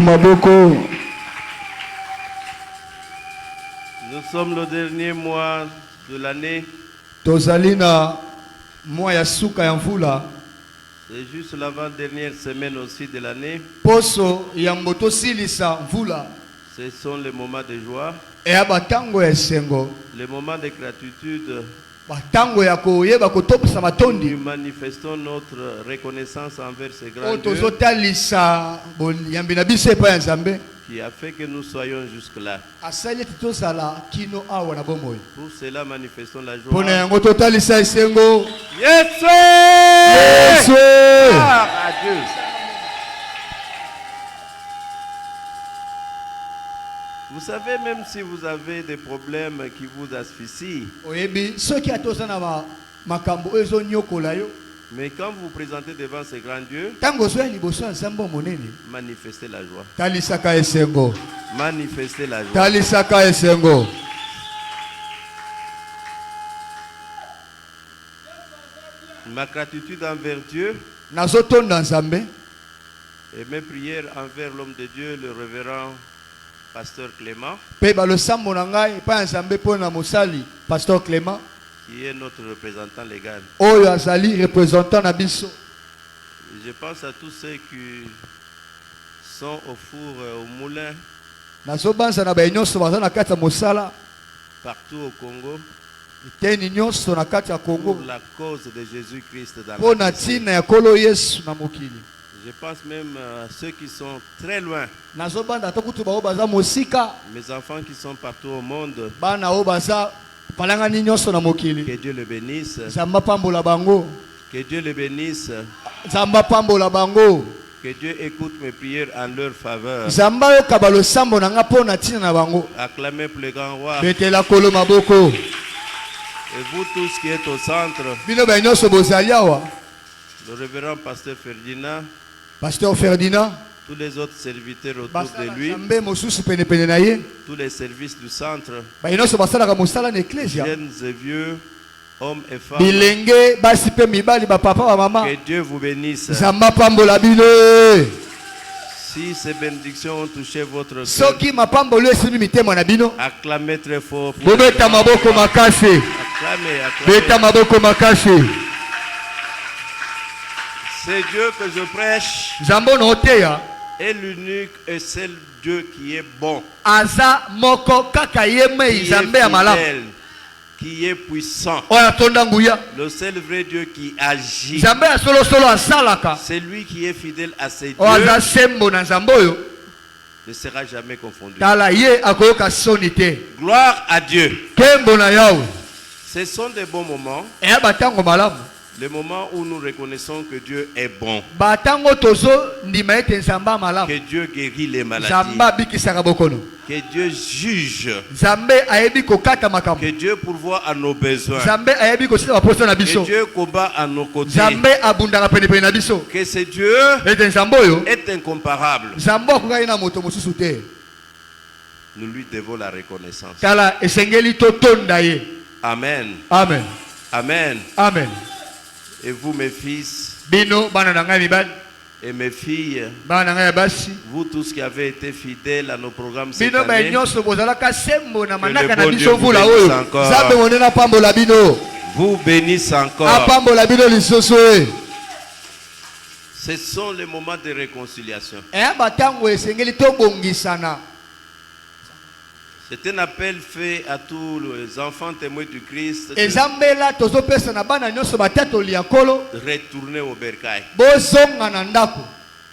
maboko. Nous sommes le dernier mois de l'année. Tozalina mois ya suka ya mvula. C'est juste l'avant-dernière semaine aussi de l'année. Poso ya mboto silisa mvula. Ce sont les moments de joie. E abatango ya esengo. Les moments de gratitude. Batango ya koyeba kotopesa matondi. Nous manifestons notre reconnaissance envers ce grand Dieu Tozotalisa yambi na biso epa ya Nzambe. qui a fait que nous soyons jusque-là. Asali titosala kino awa na bomoi. Pour cela, manifestons la joie. Pona yango totalisa esengo. Yes, sir! Yes, sir! Gloire à Dieu. Vous savez, même si vous avez des problèmes qui vous asphyxient, Oyebi soki atosana makambo ezo nyokola yo. mais quand vous vous présentez devant ce grand Dieu, Tango zo ya liboso ya Nzambe monene. manifestez la joie. Talisaka esengo. Manifestez la joie. Talisaka esengo. Ma gratitude envers Dieu Nazotonda Nzambe. et mes prières envers l'homme de Dieu, le révérend pasteur Clément, Pe ba lo sambo na ngai pa Nzambe pona mosali pasteur Clément. qui est notre représentant légal. Oyo azali représentant na biso. Je pense à tous ceux qui sont au four, au moulin, Nazobanza na ba nyonso baza na kati ya mosala. partout au Congo, Teni nyonso na kati ya Congo. pour la cause de Jésus-Christ dans la Pona terre. tina ya kolo Yesu na mokili. Je pense même à ceux qui sont très loin, Nazobanda to kutu ba baza mosika. mes enfants qui sont partout au monde, Bana o baza palangani nyonso na mokili. que Dieu le bénisse, Zamba pambola bango. que Dieu le bénisse, Zamba pambola bango. que Dieu écoute mes prières en leur faveur. Zamba yo kabalo sambo na nga pona tina na bango. Acclamez pour le grand roi. Betela kolo maboko. Et vous tous qui êtes au centre, Bino ba nyonso bozali awa. le révérend pasteur Ferdinand, Pasteur Ferdinand. tous les autres serviteurs autour de lui, Nzambe mosusu pene pene na ye. tous les services du centre, Ba nyonso basalaka mosala na ecclesia. jeunes et vieux, hommes et femmes, Bilenge basi pe mibali ba papa ba mama. que Dieu vous bénisse. Zamba pambola bino. Si ces bénédictions ont touché votre cœur, Soki mapambolo esimi mitema na bino. acclamez très fort. pour Bobeta maboko makasi. Acclamez, Beta acclamez. maboko makasi. C'est Dieu que je prêche Zambo no teya. est l'unique et seul Dieu qui est bon, Aza moko kaka yeme qui est Nzambe ya malamu. fidèle, qui est puissant, Oya tonda nguya. le seul vrai Dieu qui agit. Nzambe ya solo solo asalaka. C'est lui qui est fidèle à ses Oya dieux, za sembo na Nzambe oyo. ne sera jamais confondu. Tala ye akoyoka soni te. Gloire à Dieu. Kembo na yawe. Ce sont des bons moments, Eya batango malamu. les moments où nous reconnaissons que Dieu est bon, Batango tozo ndima ete Nzamba malamu. que Dieu guérit les maladies, Nzamba bikisaka bokono. que Dieu juge, Nzambe ayebi kokata makambo. que Dieu pourvoit à nos besoins, Nzambe ayebi kosila baposo na que biso. Dieu combat à nos côtés, Nzambe abundaka pene pene na biso. que ce Dieu Ete Nzambe oyo. est incomparable. Nzambe akokai na moto mosusu te. Nous lui devons la reconnaissance. Tala esengeli totonda ye. Amen. Amen. Amen. Amen. Et vous, mes fils Bino bana na ngai mibali. et mes filles, Bana na ngai ya basi. vous tous qui avez été fidèles à nos programmes cette Bino ba année, nyonso bozalaka sembo na manaka le na bon biso Dieu vous vula bénisse oyo. encore. Nzambe monena pambola bino. vous bénisse encore. Apambola bino lisusu e. Ce sont les moments de réconciliation. Eya batango esengeli tobongisana. C'est un appel fait à tous les enfants témoins du Christ de Ezambela tozopesa na bana nyonso batatu ya kolo. retourner au bercail, Bozonga na ndako.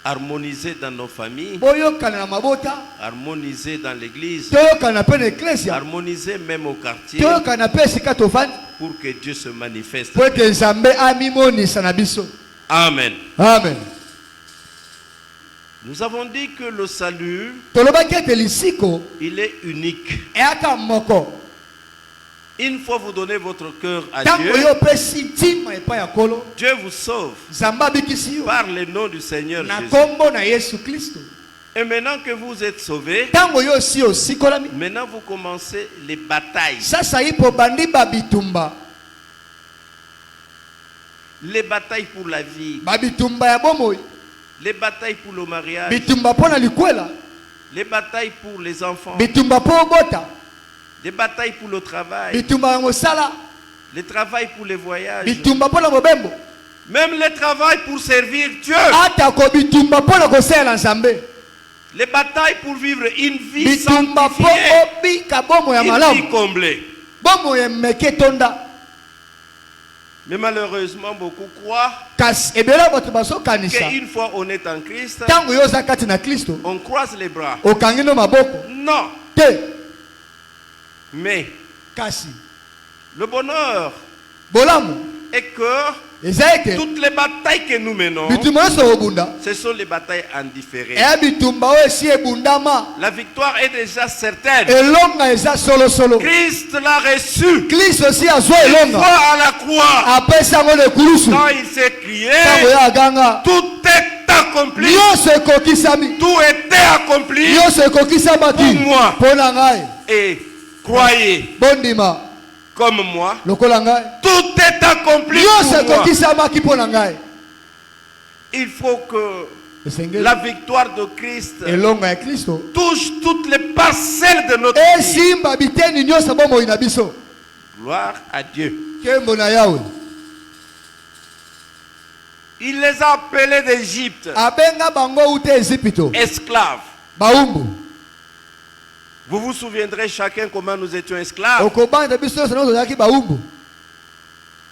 harmoniser dans nos familles, Boyokana na mabota. harmoniser dans l'église, Toyokana pe na ecclesia. harmoniser même au quartier Toyokana pe esika tofandi. pour que Dieu se manifeste. Po ete Nzambe amimonisa na biso. Amen. Amen. Nous avons dit que le salut, Tolobaki ete lisiko il est unique. eyaka moko. Une fois vous donnez votre cœur à Tango Dieu, yo pesi ntima epai ya kolo. Dieu vous sauve Nzambe abikisi yo. par le nom du Seigneur Na Jésus. kombo na Yesu Kristo. Et maintenant que vous êtes sauvés, Tango yo si osikolami. maintenant vous commencez les batailles. Sasa ipo bandi babitumba. Les batailles pour la vie. Babitumba ya bomoi. Les batailles pour le mariage. bitumba pona likwela, Les batailles pour les enfants. bitumba po bota, Les batailles pour le travail. bitumba ngosala, Les travail pour les voyages. bitumba pona mobembo. Même le travail pour servir Dieu. Ata ko bitumba pona kosela nzambe. Les batailles pour vivre une vie Bitumba po sanctifiée. obika bomo ya Une vie malamu. comblée. Bomo ya meke tonda. Mais malheureusement, beaucoup croient Kasi ebela bato baso kanisa. qu'une fois on est en Christ, Tango yoza kati na Kristo, on croise les bras. okangino maboko. Non. Te Mais kasi le bonheur bolamu est que ezaike toutes les batailles que nous menons, bitumba so obunda. ce sont les batailles indifférées. Eya bitumba o esi ebundama. La victoire est déjà certaine. Elonga eza solo solo. Christ l'a reçu. Kristo aussi azwa Une elonga. fois à la croix, Apesa ngo le kulusu. quand il s'est crié, Tango ya aganga. tout est accompli. Nyonso ekokisami. Tout était accompli Nyonso ekokisamaki. Pour moi. Pona ngai. et croyez Bondima. comme moi, Lokola ngai. tout est accompli Nyonso pour moi. ekokisamaki pona ngai. Il faut que Esengeli. la victoire de Christ Elonga ya Kristo. touche toutes les parcelles de notre vie. Esimba biteni nyonso bomoi na biso. Gloire à Dieu. Kembo na Yahweh. Il les a appelés d'Égypte Abenga bango ute Ezipito. esclaves. Baumbu. Vous vous souviendrez chacun comment nous étions esclaves. Okobanda biso sana ozaki baumbu.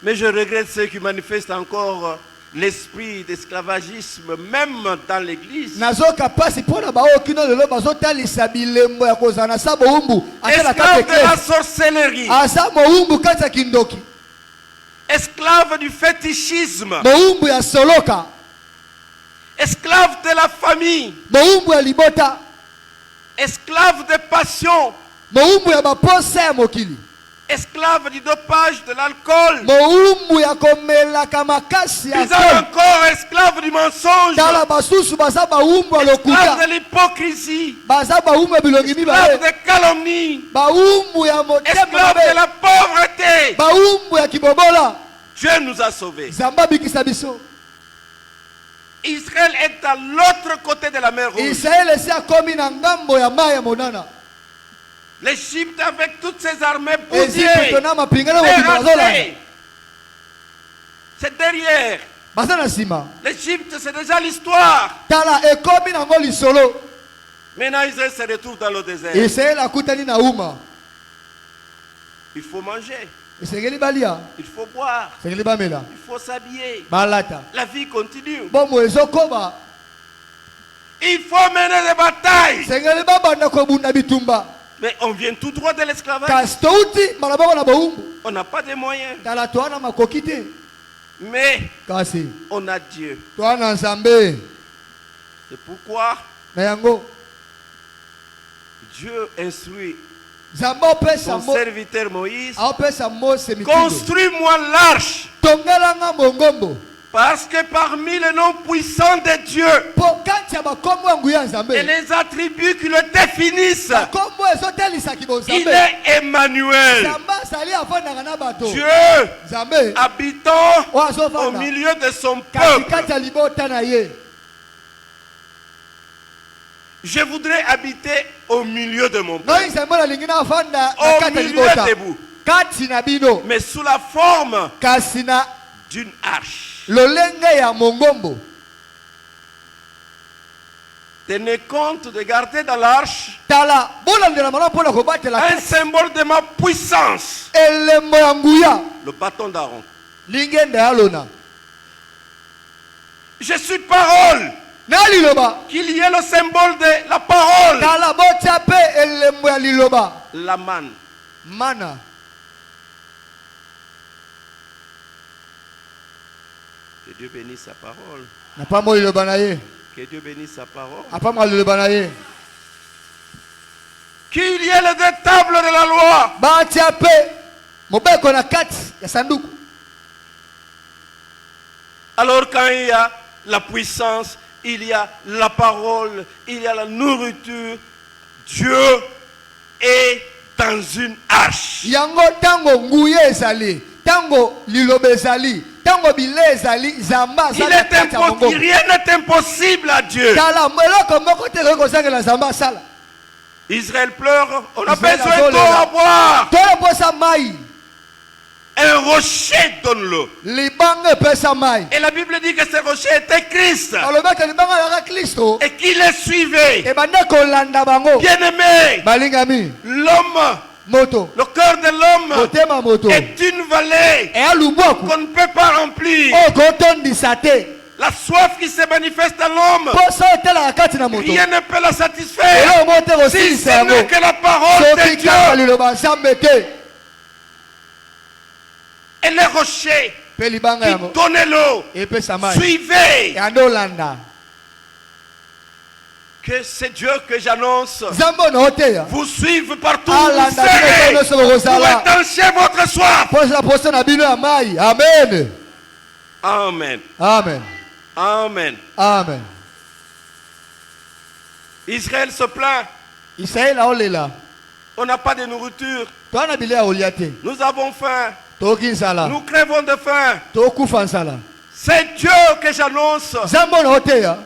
Mais je regrette ceux qui manifestent encore l'esprit d'esclavagisme, même dans l'église. Nazoka pasi pona bao kino lelo bazotalisa bilembo ya kozana sa baumbu. Atala Esclaves de la kate. sorcellerie. Asa baumbu kati ya kindoki. Esclaves du fétichisme. Baumbu ya soloka. Esclaves de la famille. Baumbu ya libota. Esclaves de passion. Baumbu ya baposa ya mokili. Esclaves du dopage, de l'alcool. Baumbu ya komelaka makasi ya Ils sont alcool. encore esclaves du mensonge. Tala basusu baza baumbu ya Esclaves lokuta. de l'hypocrisie. Baza baumbu ya bilongi Esclaves mibale. de calomnie. Baumbu ya motema Esclaves de mabe. la pauvreté. Baumbu ya kibobola. Dieu nous a sauvés. Zamba bikisa biso. Israël est à l'autre côté de la mer Rouge. Israël esi akomi na ngambo ya mai ya monana. L'Égypte avec toutes ses armées bousillées. Ezipito na mapingana mobimba bazolanda. terrassées. C'est derrière. Baza na nsima. L'Égypte, c'est déjà l'histoire. Tala ekomi nango lisolo. Maintenant, Israël se retrouve dans le désert. Israël akutani na uma. Il faut manger, Esengeli balia. il faut boire, Esengeli bamela. il faut s'habiller. Balata. La vie continue. Bomo ezokoba. Il faut mener des batailles. Esengeli babanda kobunda bitumba. Mais on vient tout droit de l'esclavage. Kasi touti malaboko na baumbu. On n'a pas de moyens. Tala toana makoki te. Mais Kasi on a Dieu. toana nzambe. C'est pourquoi Na yango. Dieu instruit Zamba opesa son mo. serviteur Moïse. Aopesa Mose mitindo. Construis-moi l'arche. Tongelanga mongombo. Parce que parmi les noms puissants de Dieu Po kati ya bakombo ya nguya nzambe. et les attributs qui le définissent, Bakombo ezotelisaki il bonzambe. est Emmanuel. Nzambe azali afandaka na bato. Dieu Nzambe habitant oyo au azofanda milieu de son katikati peuple. ya libota na ye. Je voudrais habiter au milieu de mon Noi peuple, nzambe nalingi na afanda na au kati ya milieu libota. de vous, Kati na bino. mais sous la forme Kasi na d'une arche. lolenge ya mongombo. Tenez compte de garder dans l'arche Tala bolandela malamu mpona kobatela un kati. symbole de ma puissance, Elembo ya nguya. le bâton d'Aaron. Lingenda ya lona. Je suis parole, Na liloba. qu'il y ait le symbole de la parole. Tala botia pe elembo ya liloba. La manne. Mana. Que Dieu bénisse sa parole. Na pambo liloba na ye. Que Dieu bénisse sa parole. Apambo liloba na ye. Qu'il y ait le détable de la loi. Batia pe mobeko na kati ya sanduku. Alors quand il y a la puissance, il y a la parole, il y a la nourriture, Dieu est dans une arche. Yango tango nguye ezali. Tango liloba ezali. tango bile ezali zamba Il est impossible, rien n'est impossible à Dieu. tala meloko moko te kozangela zamba sala. Israël pleure, on a Israël besoin azole d'eau là. à boire. Tolo posa mai Un rocher donne l'eau. libanga pesa mai. Et la Bible dit que ce rocher était Christ. Alobaka libanga la Kristo Et qu'il les suivait. e banda kolanda bango. Bien-aimé, Balingami l'homme, moto le cœur de l'homme motema moto est une vallée e alubwaku qu'on ne peut pas remplir. o kotondisa te La soif qui se manifeste à l'homme, poso etalaka kati na moto rien ne peut la satisfaire. elo mote Si kosilisa ce yango n'est que la parole de soki Dieu. kaka liloba nzambe te Et les rochers mpe libanga qui yango donnaient l'eau, epesa mai suivez. yande olanda Que c'est Dieu que j'annonce nzambe ono oteya vous suivre partout où vous alanda bino serez nyonso pour bokozala étancher votre soif. posa poso na bino ya mai amen Amen. amen Amen. amen. Israël se plaint. Israeli aolela On n'a pas de nourriture. toa na bilia ya kolia te Nous avons faim. toyoki nzala Nous crevons de faim. tokufa nzala C'est Dieu que j'annonce. nzambe ono oteya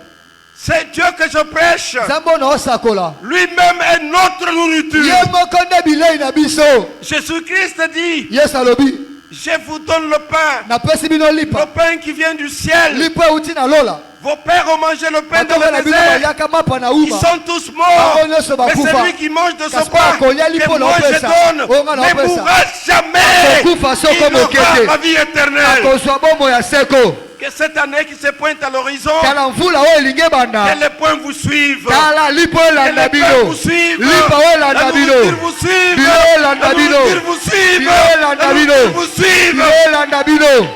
C'est Dieu que je prêche. nzambe ono osakola Lui-même est notre nourriture. ye moko nde bilei na biso Jésus-Christ dit, yesu alobi je vous donne le pain. napesi bino Le lipa pain qui vient du ciel. lipa euti na lola Vos pères ont mangé le pain dans bato le na bino désert. bayaka mapa na Ils uma sont tous morts. bango nyonso Mais bakufa celui qui mange de ce Kasi pain akolia que lipo na moi je opesa. donne Oyo nga na ne opesa. mourra jamais. Akokufa soko Il moke aura te. la vie éternelle. akozwa bomoi ya seko Que cette année qui se pointe à l'horizon, tala mvula oyo elingi que ebanda les points vous suivent. tala lipo Que elanda les pains bino vous suivent. lipa oyo La elanda bino nourriture vous suive. bilo elanda La bino nourriture vous suive. bilo elanda La bino nourriture vous suive. bilo elanda bino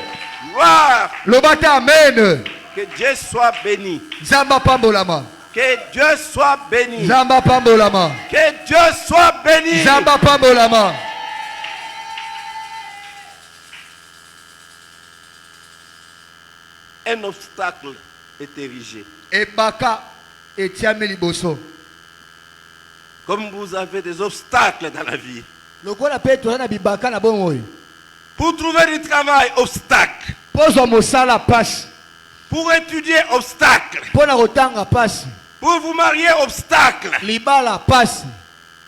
Gloire. loba te amen Que Dieu soit béni. nzambe apambolama Que Dieu soit béni. nzambe apambolama Que Dieu soit béni. nzambe apambolama Un obstacle est érigé. ebaka etiami liboso Comme vous avez des obstacles dans la vie. lokola mpe toza na bibaka na bomoi Pour trouver du travail, obstacle. mpo zwa mosala pasi Pour étudier, obstacle. mpo na kotanga pasi Pour vous marier, obstacle. libala pasi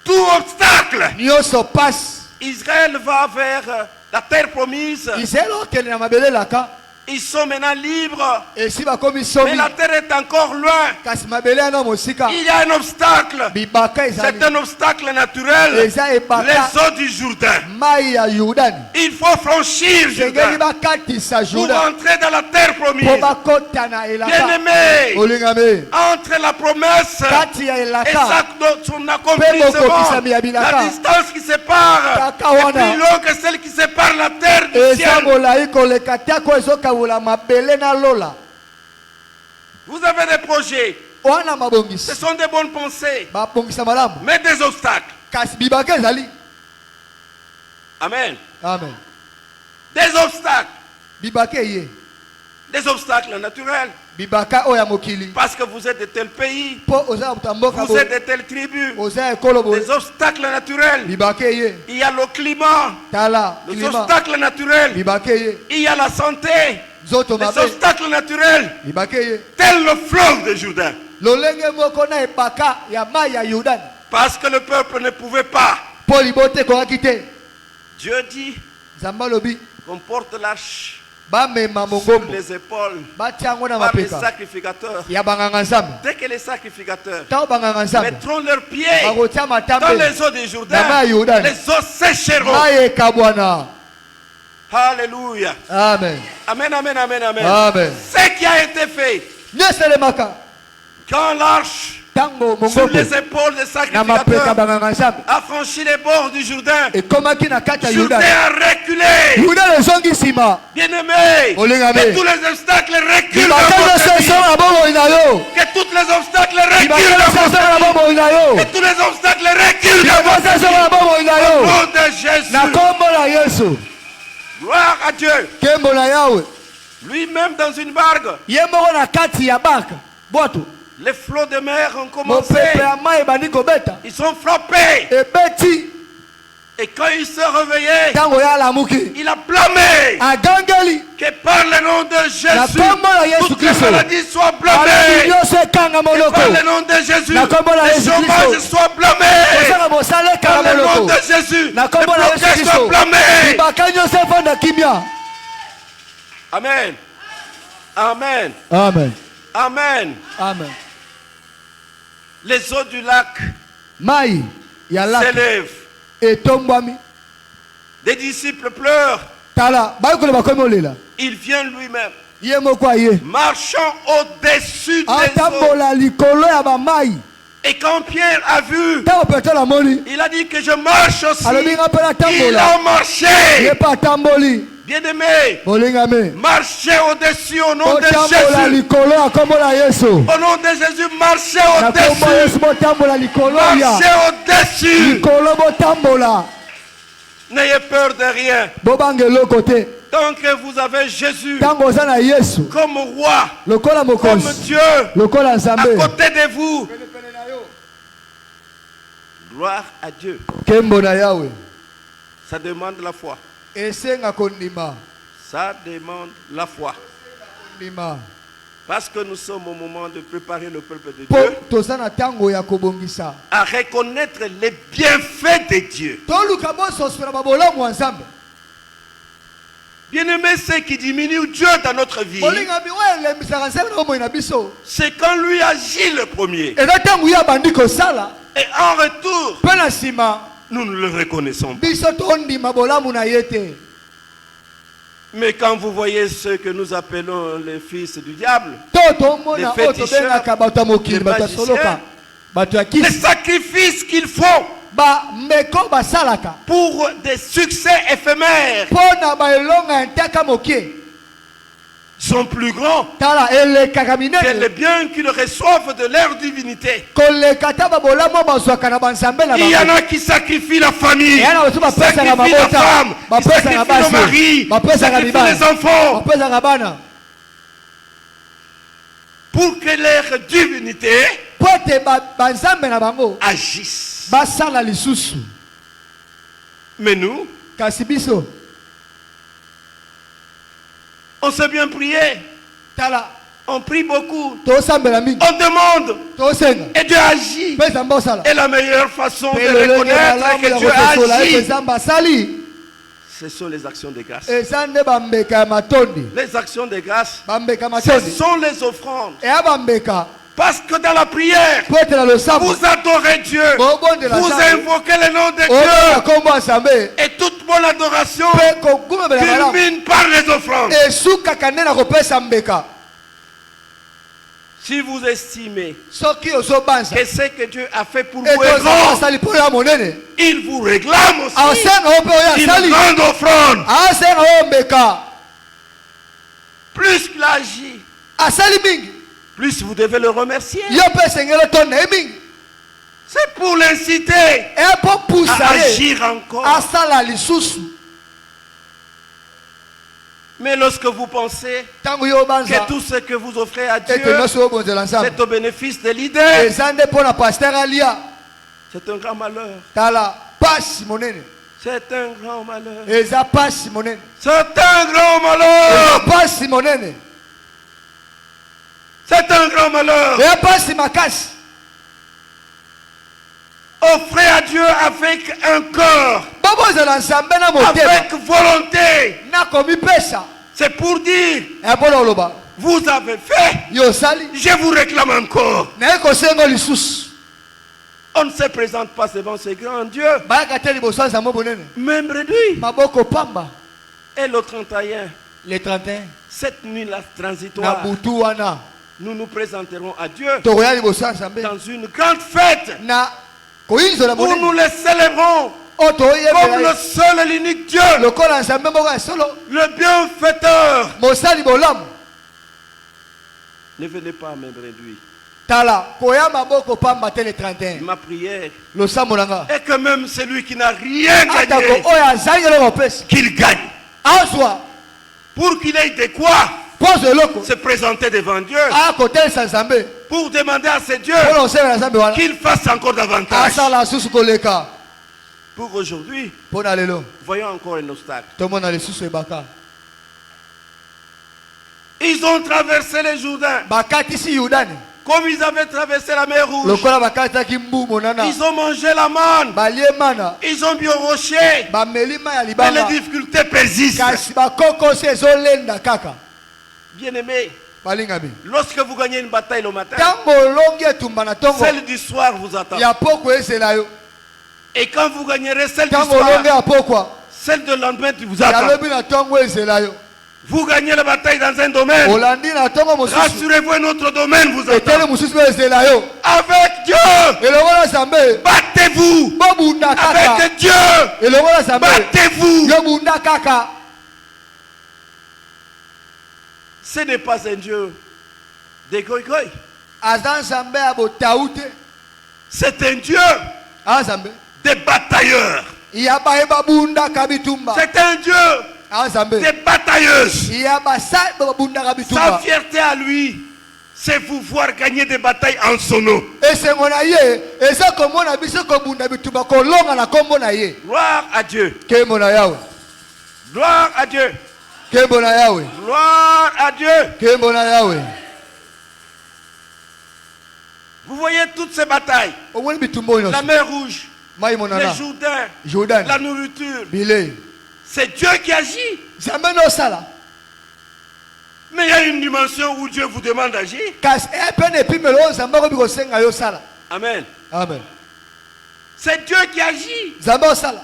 Tout obstacle. nyonso pasi Israël va vers la terre promise. israeli okende na mabele elaka Ils sont maintenant libres. esi bakomi Mais somi la terre est encore loin. kasi mabele yana mosika Il y a un obstacle. bibaka C'est ezali un obstacle naturel. eza ebaka Les eaux du Jourdain. mai ya yudani Il faut franchir sengeli Jourdain bakatisa pour juda entrer dans la terre promise. mpo bakota na elaka Bien-aimé, olingami entre la promesse kati ya et elaka son Pe accomplissement, bokokisami ya bilaka. la distance qui sépare Kaka est wana. plus longue que celle qui sépare la terre du eza ciel. molai koleka te ako ezokabula mabele na lola Vous avez des projets, wana ce mabongisi sont des bonnes pensées, babongisa malamu mais des obstacles. kasi bibaka ezali Amen. amen Des obstacles. bibaka eye Des obstacles naturels. bibaka oyo ya mokili Parce que vous êtes de tel pays, mpo oza moto ya mboka vous êtes de telle tribu. oza ya ekolo boye Des obstacles naturels. bibaka eye Il y a le climat, tala les klima obstacles naturels. bibaka eye Il y a la santé, nzoto les mabe obstacles naturels. bibaka eye Tel le fleuve de Jourdain. lolenge moko na ebaka ya mai ya yudani Parce que le peuple ne pouvait pas. mpo libote ekokaki te Dieu dit nzambe alobi qu'on porte l'arche bamema sur mongombo les épaules batia yango na par les mapeka sacrificateurs. ya banganga nzambe Dès que les sacrificateurs ntango banganga nzambe mettront leurs pieds bakotia dans matambe les eaux du na mai Jourdain, ya yudani les eaux sécheront. mai ekabwana Alléluia. amen Amen, amen, amen, amen. amen Ce qui a été fait nyonso elemaka quand l'arche ntango sur mongombo les épaules des na mapeka sacrificateurs banganga nzambe a franchi les bords du Jourdain, ekomaki na kati ya Jourdain yudani a reculé. yudani ezongi nsima Bien-aimé, Olingame. que tous les obstacles reculent dans bibaka votre nyonso vie. esonga na bomoi na yo Que tous les obstacles bibaka reculent dans nyonso votre esonga na vie. bomoi na yo Que tous les obstacles reculent dans bibaka votre nyonso esonga na bomoi na vie. yo Au nom de Jésus. na kombo na yesu Gloire à Dieu. nkembo na yawe Lui-même dans une barque, ye moko na kati ya baka bwato les flots de mer ont commencé. mopepe ya mai ebandi kobeta Ils sont frappés. ebeti Et quand il s'est réveillé, ntango ya alamuki il a blâmé agangeli que par le nom de Jésus, kombo na Yesu toutes les Kristo. maladies soient Maladi blâmées. nyonso ekanga Que moloko par le nom de Jésus, Na kombo na les Yesu chômages Kristo. soient blâmés. kosala mosala Par ekanga le nom moloko de Jésus, na les kombo na Yesu blocages soient Kristo blâmés. libaka nyonso evanda kimia. Amen. Amen. Amen. Amen. Amen. Les eaux du lac Mai ya laki s'élèvent. etombwami. Des disciples pleurent. Tala bayokolo bakomi olela Il vient lui-même, ye moko aye marchant au-dessus des eaux. atambola likolo ya bamai. Et quand Pierre a vu, Ntango Petro amoni il a dit que je marche aussi. alobi nga mpe Il natambola a ye marché. mpe atamboli. Bien-aimé, Bolingame marchez au-dessus au nom de botambola Jésus. likolo ya kombo na Yesu. Au nom de Jésus, marchez Na kombo ya Yesu au-dessus. botambola likolo ya Marchez au-dessus. likolo botambola N'ayez peur de rien. bobanga eloko te. Tant que vous avez Jésus Ntango oza na Yesu comme roi, lokola comme mokonzi Dieu, lokola à Nzambe côté de vous. Gloire à Dieu. kembo na Yawe Ça demande la foi. esenga kondima Ça demande la foi. kondima Parce que nous sommes au moment de préparer le peuple de po Dieu toza na ntango ya kobongisa à reconnaître les bienfaits de Dieu. toluka bososopela babolamu ya Nzambe. Bien-aimé, ce qui diminue Dieu dans notre vie, bolingami oyo elembisaka Nzambe na bomoi na biso c'est quand lui agit le premier. eza ntango ye abandi kosala Et en retour, mpe na nsima nous ne le reconnaissons pas. biso tondima bolamu na ye te. Mais quand vous voyez ce que nous appelons les fils du diable, to tomona Les oyo féticheurs, tobengaka bato ya mokili les bato ya magiciens, soloka bato ya les kisi sacrifices qu'ils font bameko basalaka pour des succès éphémères mpo na baelonga ya ntaka mokie sont plus grands tala elekaka que les minene biens qu'ils reçoivent de leur divinité. koleka ta babolamu bazwaka na banzambe na Il y en bango. a qui sacrifient la famille, Yana bato bapesaka sacrifient la mabota femme, bapesaka sacrifient le basi mari, bapesaka sacrifient mibali les enfants bapesaka bana pour que leur divinité mpo ete banzambe na bango agisse. basala lisusu. Mais nous, Kasi biso on sait bien prier, tala on prie beaucoup, tosambela mingi on demande tosenga et Dieu agit. mpe Nzambe osala Et la meilleure façon de mpe lolenge reconnaître malamu que ya Dieu kososola ete agit, Nzambe asali ce sont les actions de grâce. eza nde bambeka ya matondi. Les actions de grâce, Bambeka ya ce matondi sont les offrandes. eya bambeka Parce que dans la prière, mpo ete na losambo vous adorez Dieu, bobondela vous Nzambe invoquez le nom de oyona Dieu, kombo ya Nzambe et toute bonne adoration mpe kogumamela malamu culmine par les offrandes. esukaka nde na kopesa mbeka. Si vous estimez Soki ozobanza que ce que Dieu a fait pour vous est ekozala grand, asali mpo ya monene il vous réclame aussi asenga yo mpe oyo une asali grande offrande. asenga oyo mbeka Plus qu'il agit, asali mingi plus vous devez le remercier. yo mpe esengeli otonda ye mingi C'est pour l'inciter eya mpo à pusa ye agir encore. asala lisusu. Mais lorsque vous pensez Ntango yo obanza que tout ce que vous offrez à Dieu, ete nyonso obonzela Nzambe c'est au bénéfice de l'idée, eza nde mpo na paster alia c'est un grand malheur. tala pasi monene C'est un grand malheur. eza pasi monene C'est un grand eza malheur. pasi monene C'est un grand malheur. eya pasi makasi. Offrez à Dieu avec un cœur, bobonzela Nzambe na motema avec volonté. na komipesa C'est pour dire, eya mpo na oloba vous avez fait, yo osali je vous réclame encore. naye kosenga lisusu. On ne se présente pas devant ce grand Dieu, bayaka te liboso ya Nzambe monene même réduit. maboko pamba. Et le 31, Le 31 cette nuit-là na transitoire, butu wana nous nous présenterons à Dieu tokoya liboso ya Nzambe dans une grande fête na koyinzola où nous monene les célébrons oyo comme le toyebela seul et l'unique Dieu, lokola Nzambe moko ya solo le bienfaiteur. mosali bolamu. Ne venez pas me réduire. Tala koya maboko pamba te le 31 Ma prière losambo nanga est que même celui qui n'a rien atako gagné, oyo azangi eloko pesa qu'il gagne. azwa Pour qu'il ait de quoi pozo eloko se présenter devant Dieu, akotelesa Nzambe pour demander à ce Dieu mpona osengela Nzambe wana qu'il fasse encore davantage. asala susu koleka. Pour aujourd'hui, Pona lelo. voyons encore un obstacle. Tomona le susu ebaka. Ils ont traversé le Jourdain. Bakati si Yudani. Comme ils avaient traversé la mer Rouge. Lokola bakata ki mbu monana. Ils ont mangé la manne. Balie mana. Ils ont bu au rocher. Bamelima ya Mais libanga. les difficultés persistent. Kasi bakoko se ezolenda kaka. Bien-aimés, Balingami. lorsque vous gagnez une bataille le matin, Tango longi etumba na tongo. celle du soir vous attend. Ya poko ezela yo. Et quand vous gagnerez celle du Tango soir, longi ya pokwa. celle de lendemain vous Ya attend. lobi na tongo ezela yo. Vous gagnez la bataille dans un domaine. Olandi na tongo mosusu. Rassurez-vous, un autre domaine vous Etele attend. mosusu ezela yo. Avec Dieu, Elongola Zambe. battez-vous. Bobunda kaka. Avec Dieu, Elongola Zambe. battez-vous. Yo bunda kaka. Ce n'est pas un Dieu de goy-goy. Azan Zambe ya botaute. C'est un Dieu Azambe. des batailleurs. Ya baeba bunda kabitumba. C'est un Dieu Azambe. des batailleuses. Ya basa bunda Sa kabitumba. fierté à lui, c'est vous voir gagner des batailles en son nom. Esengo na ye, eza komona biso ko bunda bitumba ko longa na kombo na ye. Gloire à Dieu. Kembo na yawe. Gloire à Dieu. Kembo na yawe. Gloire à Dieu. Kembo na yawe. Vous voyez toutes ces batailles. Omoni bitumba ino. La mer Rouge, Mai les monana. Jourdains, Jordan. la nourriture. Bile. C'est Dieu qui agit. Zambe no sala. Mais il y a une dimension où Dieu vous demande d'agir. Kas epene pimelo zamba ko biko senga yo sala. Amen. Amen. C'est Dieu qui agit. Zamba sala.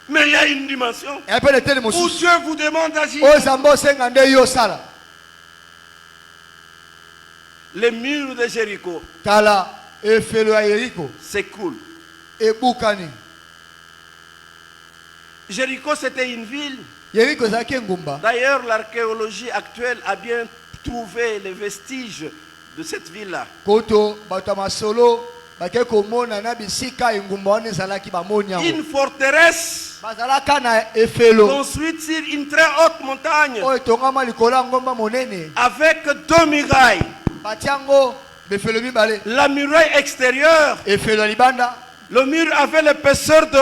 Mais il y a une dimension Epene tele où mosusu. Dieu vous demande d'agir. O zamba senga nde yo sala. Les murs de Jéricho Tala efelo ya Yeriko. s'écroulent. Ebukani. Jéricho, c'était une ville. Yeriko zaki ngumba. D'ailleurs, l'archéologie actuelle a bien trouvé les vestiges de cette ville-là. Koto batama solo bake komona na bisika engumba wana ezalaki bamoni yango. Une forteresse Bazalaka na efelo. construite sur une très haute montagne Oyo tongama likolo ya ngomba monene. avec deux murailles. Batiango befelo mibale. La muraille extérieure, Efelo ya libanda. le mur avait l'épaisseur de 1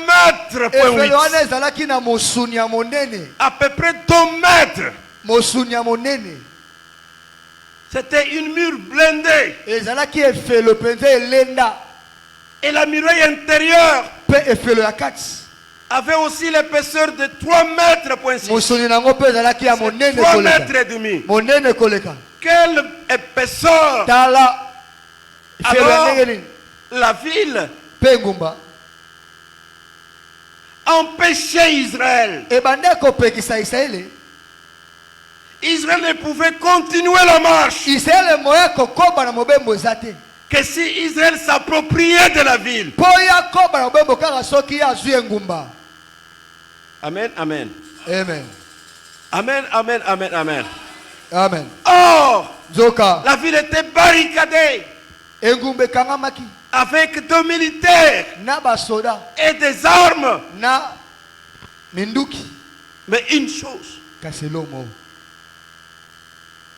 mètre. Efelo wana ezalaki na mosuni ya monene. À peu près 2 mètres. Mosuni ya monene. C'était une mur blindée. Ezalaki efelo penza elenda. Et la muraille intérieure Pe efelo ya kati. avait aussi l'épaisseur de 3 mètres. Mosuni nango pe ezalaki ya monene 3 koleka. mètres et demi. Monene koleka. Quelle épaisseur! Tala efelo ya Alors, ndenge nini? la ville Pe ngumba. empêchait Israël. Ebande kopekisa Israeli. Israël ne pouvait continuer la marche Israeli moya kokoba na mobembo ezate. que si Israël s'appropriait de la ville. Po ya koba na mobembo kaka soki ya zwi ngumba. Amen, amen. Amen. Amen, amen, amen, amen. Amen. Or, Zoka. la ville était barricadée Engumbe kangamaki. avec 2 militaires Na basoda. et des armes. Na minduki. Mais une chose, Kaselomo.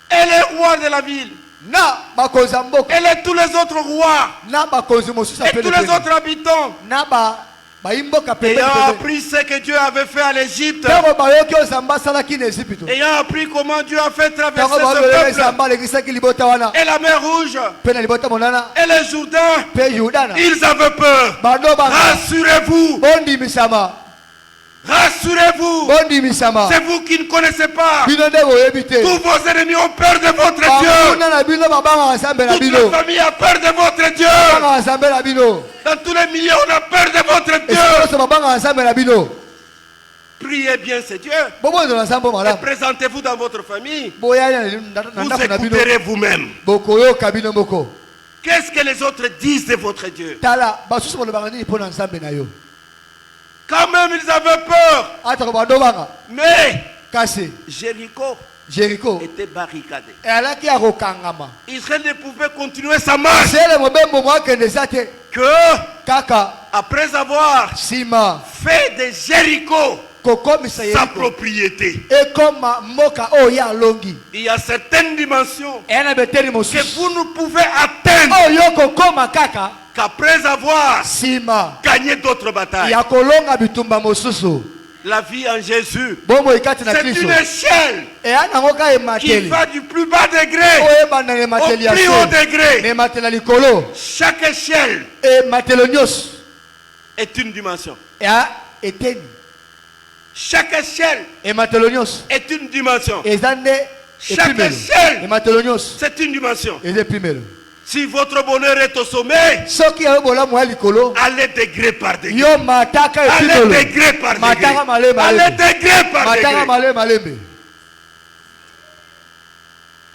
et les rois de la ville, Na bakonzi mboka. et tous les autres rois, Na bakonzi mosusu et tous les autres habitants, Na baimboka pembeni ayant pembeni. appris ce que Dieu avait fait à l'Égypte, Tango bayoki ozamba asalaki na Ezipito. ayant appris comment Dieu a fait traverser Tango ce bayoleka peuple, ezamba alekisaki libota wana. et la mer Rouge, Pe na libota monana. et les Jourdains, Pe Yudana. ils avaient peur. Bando banga. Rassurez-vous, Bondimisama. rassurez-vous, Bondimisama. c'est vous qui ne connaissez pas. Bino nde boyebi te. Tous vos ennemis ont peur de votre Dieu. Bamuna na bino babanga nzambe na Toute bino. la famille a peur de votre Dieu. Babanga nzambe na bino. Dans tous les milieux, on a peur de votre Esika Dieu. nyonso babanga nzambe na bino. Priez bien ce Dieu. Bobonzola nzambe Et malamu. présentez-vous dans votre famille. Boyali na Vous ndako na bino. écouterez vous-même. Bokoyoka bino moko. Qu'est-ce que les autres disent de votre Dieu? Tala basusu balobaka nini mpo na nzambe na yo. Quand même, ils avaient peur. Atako bando banga. Mais Kasi Jéricho Jericho était barricadé. elaki ya kokangama. Israël ne pouvait continuer sa marche Sele mobembo mwakende eza te. que, Kaka après avoir nsima fait de Jéricho kokomisa sa Yeriko propriété. ekoma mboka oyo alongi Il y a certaines dimensions eyana beteni que mosusu vous ne pouvez atteindre oyo kokoma kaka qu'après avoir nsima gagné d'autres batailles. ya kolonga bitumba mosusu. La vie en Jésus, Bombo ikati na c'est Kristo une échelle eyana yango ka qui emateli va du plus bas degré oyo ebanda na au emateli ya plus haut se degré. na emateli ya likolo Chaque échelle ematelo nyonso est une dimension. ya eteni Chaque échelle ematelo nyonso est une dimension. eza nde Chaque epimelo échelle, ematelo nyonso c'est une dimension. eza epimelo. Si votre bonheur est au sommet, soki yayo bolamu ya likolo allez degré par degré. yo mataka Allez epimelo degré par degré. mataka malembe Allez malembe degré par mataka degré. malembe malembe.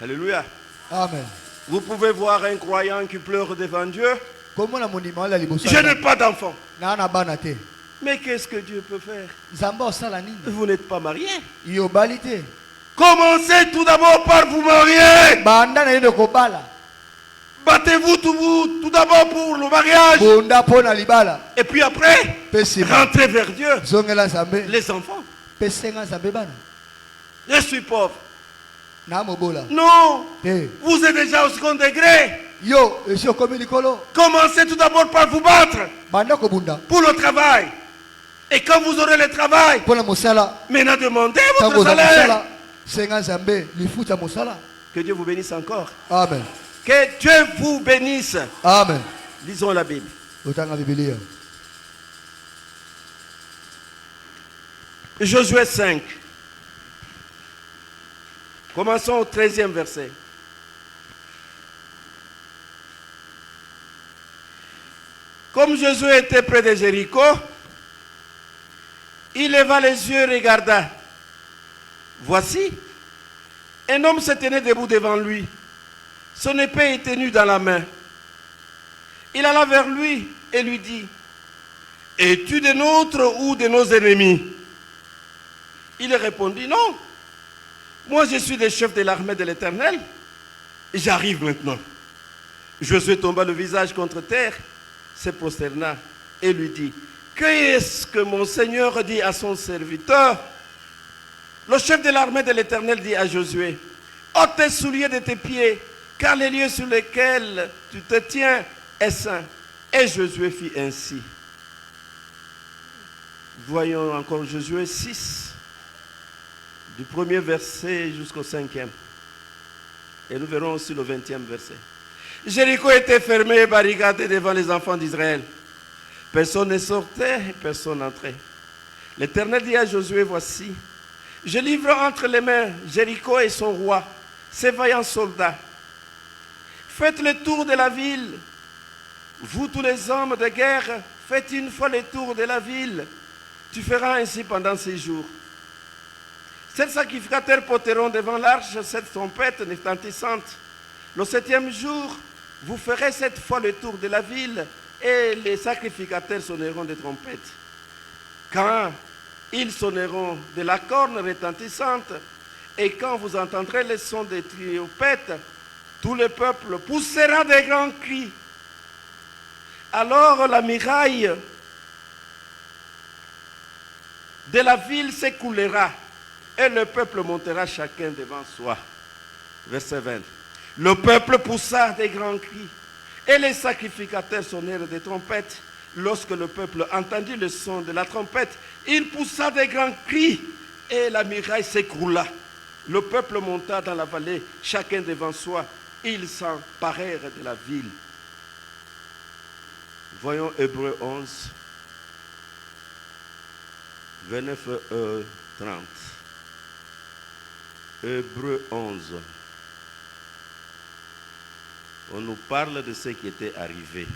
Alléluia. Amen. Vous pouvez voir un croyant qui pleure devant Dieu. komona monima wala liboso Je n'ai pas d'enfant. na na bana te Mais qu'est-ce que Dieu peut faire? nzambe osala nini Vous n'êtes pas marié. yobali te Commencez tout d'abord par vous marier. banda na yende kobala Battez-vous tout d'abord pour le mariage. bonda mpo na libala Et puis après, mpe nsima rentrez vers Dieu. zongela nzambe Les enfants. mpe senga nzambe bana Je suis pauvre. na mobola Non. te Vous êtes déjà au second degré. yo esi okomi likolo Commencez tout d'abord par vous battre banda kobunda pour le travail. Et quand vous aurez le travail, mpo na mosala maintenant demandez ntango votre oza salaire. mosala senga nzambe lifuta mosala. Que Dieu vous bénisse encore. Amen. Que Dieu vous bénisse. Amen. Lisons la Bible. Otanga Biblia. Josué 5. Commençons au 13e verset. Comme Josué était près de Jéricho, il leva les yeux et regarda. Voici, un homme se tenait debout devant lui. Son épée était tenue dans la main. Il alla vers lui et lui dit, « Es-tu de nôtres ou de nos ennemis ?» Il répondit, « Non, moi je suis le chef de l'armée de l'Éternel. J'arrive maintenant. » Josué tomba le visage contre terre, se prosterna et lui dit, « Qu'est-ce que mon Seigneur dit à son serviteur ?» Le chef de l'armée de l'Éternel dit à Josué, « ôte tes souliers de tes pieds, car les lieux sur lesquels tu te tiens est saint. » Et Josué fit ainsi. Voyons encore Josué 6, du premier verset jusqu'au 5e. Et nous verrons aussi le 20e verset. Jéricho était fermé et barricadé devant les enfants d'Israël. Personne ne sortait, personne n'entrait. L'Éternel dit à Josué, voici, je livre entre les mains Jéricho et son roi, ses vaillants soldats. Faites le tour de la ville. Vous tous les hommes de guerre, faites une fois le tour de la ville. Tu feras ainsi pendant 6 jours. 7 sacrificateurs porteront devant l'arche cette trompette retentissante. Le 7e jour, vous ferez 7 fois le tour de la ville et les sacrificateurs sonneront des trompettes. Quand ils sonneront de la corne retentissante et quand vous entendrez le son des trompettes, tout le peuple poussera des grands cris. Alors la muraille de la ville s'écoulera et le peuple montera chacun devant soi. Verset 20. Le peuple poussa des grands cris et les sacrificateurs sonnèrent des trompettes. Lorsque le peuple entendit le son de la trompette, il poussa des grands cris et la muraille s'écroula. Le peuple monta dans la vallée, chacun devant soi. Ils s'emparèrent de la ville. Voyons Hébreux 11, 29, 30. Hébreux 11. On nous parle de ce qui était arrivé.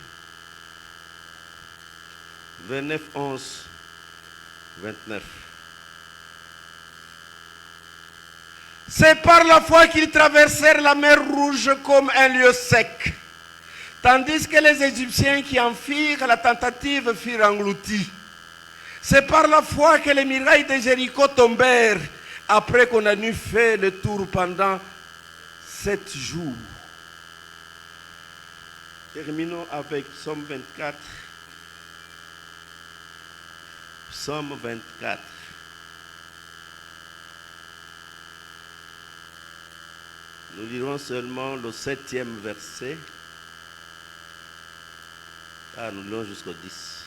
29, 11, 29. C'est par la foi qu'ils traversèrent la mer Rouge comme un lieu sec. Tandis que les Égyptiens qui en firent la tentative furent engloutis. C'est par la foi que les murailles de Jéricho tombèrent après qu'on a eu fait le tour pendant 7 jours. Terminons avec Psaume 24. Psaume 24. Nous lirons seulement le 7e verset. Ah, nous lirons jusqu'au 10.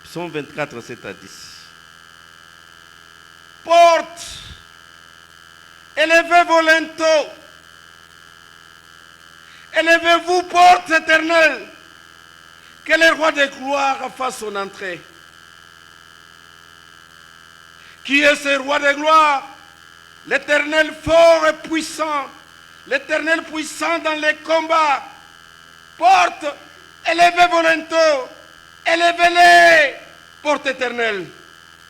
Psaume 24, 7 à 10. Porte, élevez vos linteaux, élevez-vous, porte éternelle, que le roi de gloire fasse son entrée. Qui est ce roi de gloire? L'Éternel fort et puissant, l'Éternel puissant dans les combats. Porte, élevez vos linteaux, élevez-les, porte éternelle,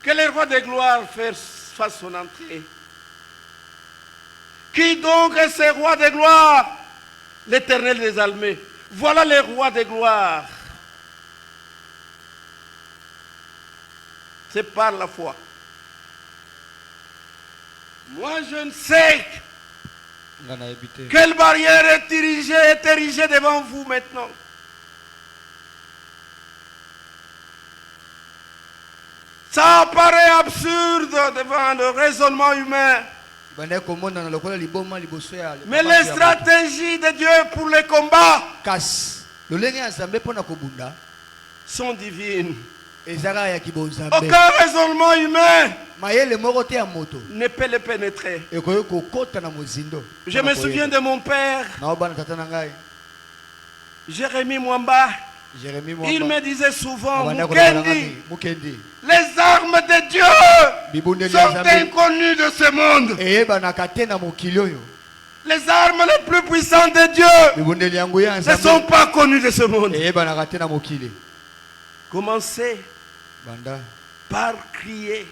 que le roi de gloire fasse son entrée. Qui donc est ce roi de gloire? L'Éternel des armées. Voilà le roi de gloire. C'est par la foi. Moi, je ne sais quelle barrière est érigée devant vous maintenant. Ça paraît absurde devant le raisonnement humain. Mais les stratégies de Dieu pour les combats sont divines. Aucun raisonnement humain ne peut les pénétrer. Je me souviens de mon père, Jérémie Mwamba. Il me disait souvent, Mukendi, les armes de Dieu sont inconnues de ce monde. Les armes les plus puissantes de Dieu ne sont pas connues de ce monde. Commencez par crier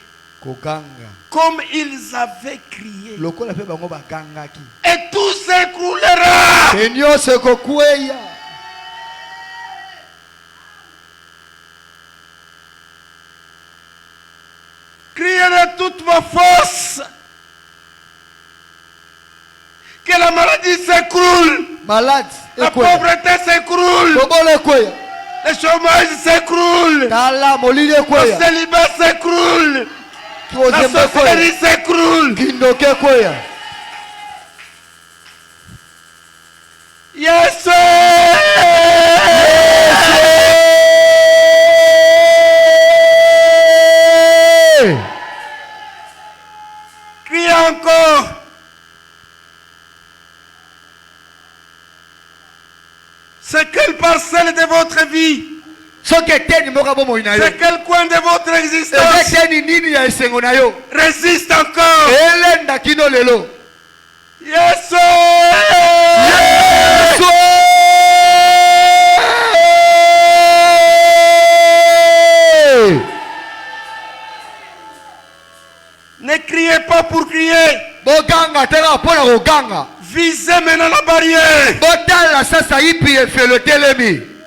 comme ils avaient crié. Et tout s'écroulera. Criez de toutes vos forces. Que la maladie s'écroule. La pauvreté s'écroule. Le chômage s'écroule. Le célibat s'écroule. La sorcellerie s'écroule. Yes! Criez encore. C'est quelle parcelle de votre vie? C'est quel coin de votre existence résiste encore? Yes! Ne criez pas pour crier. Visez maintenant la barrière.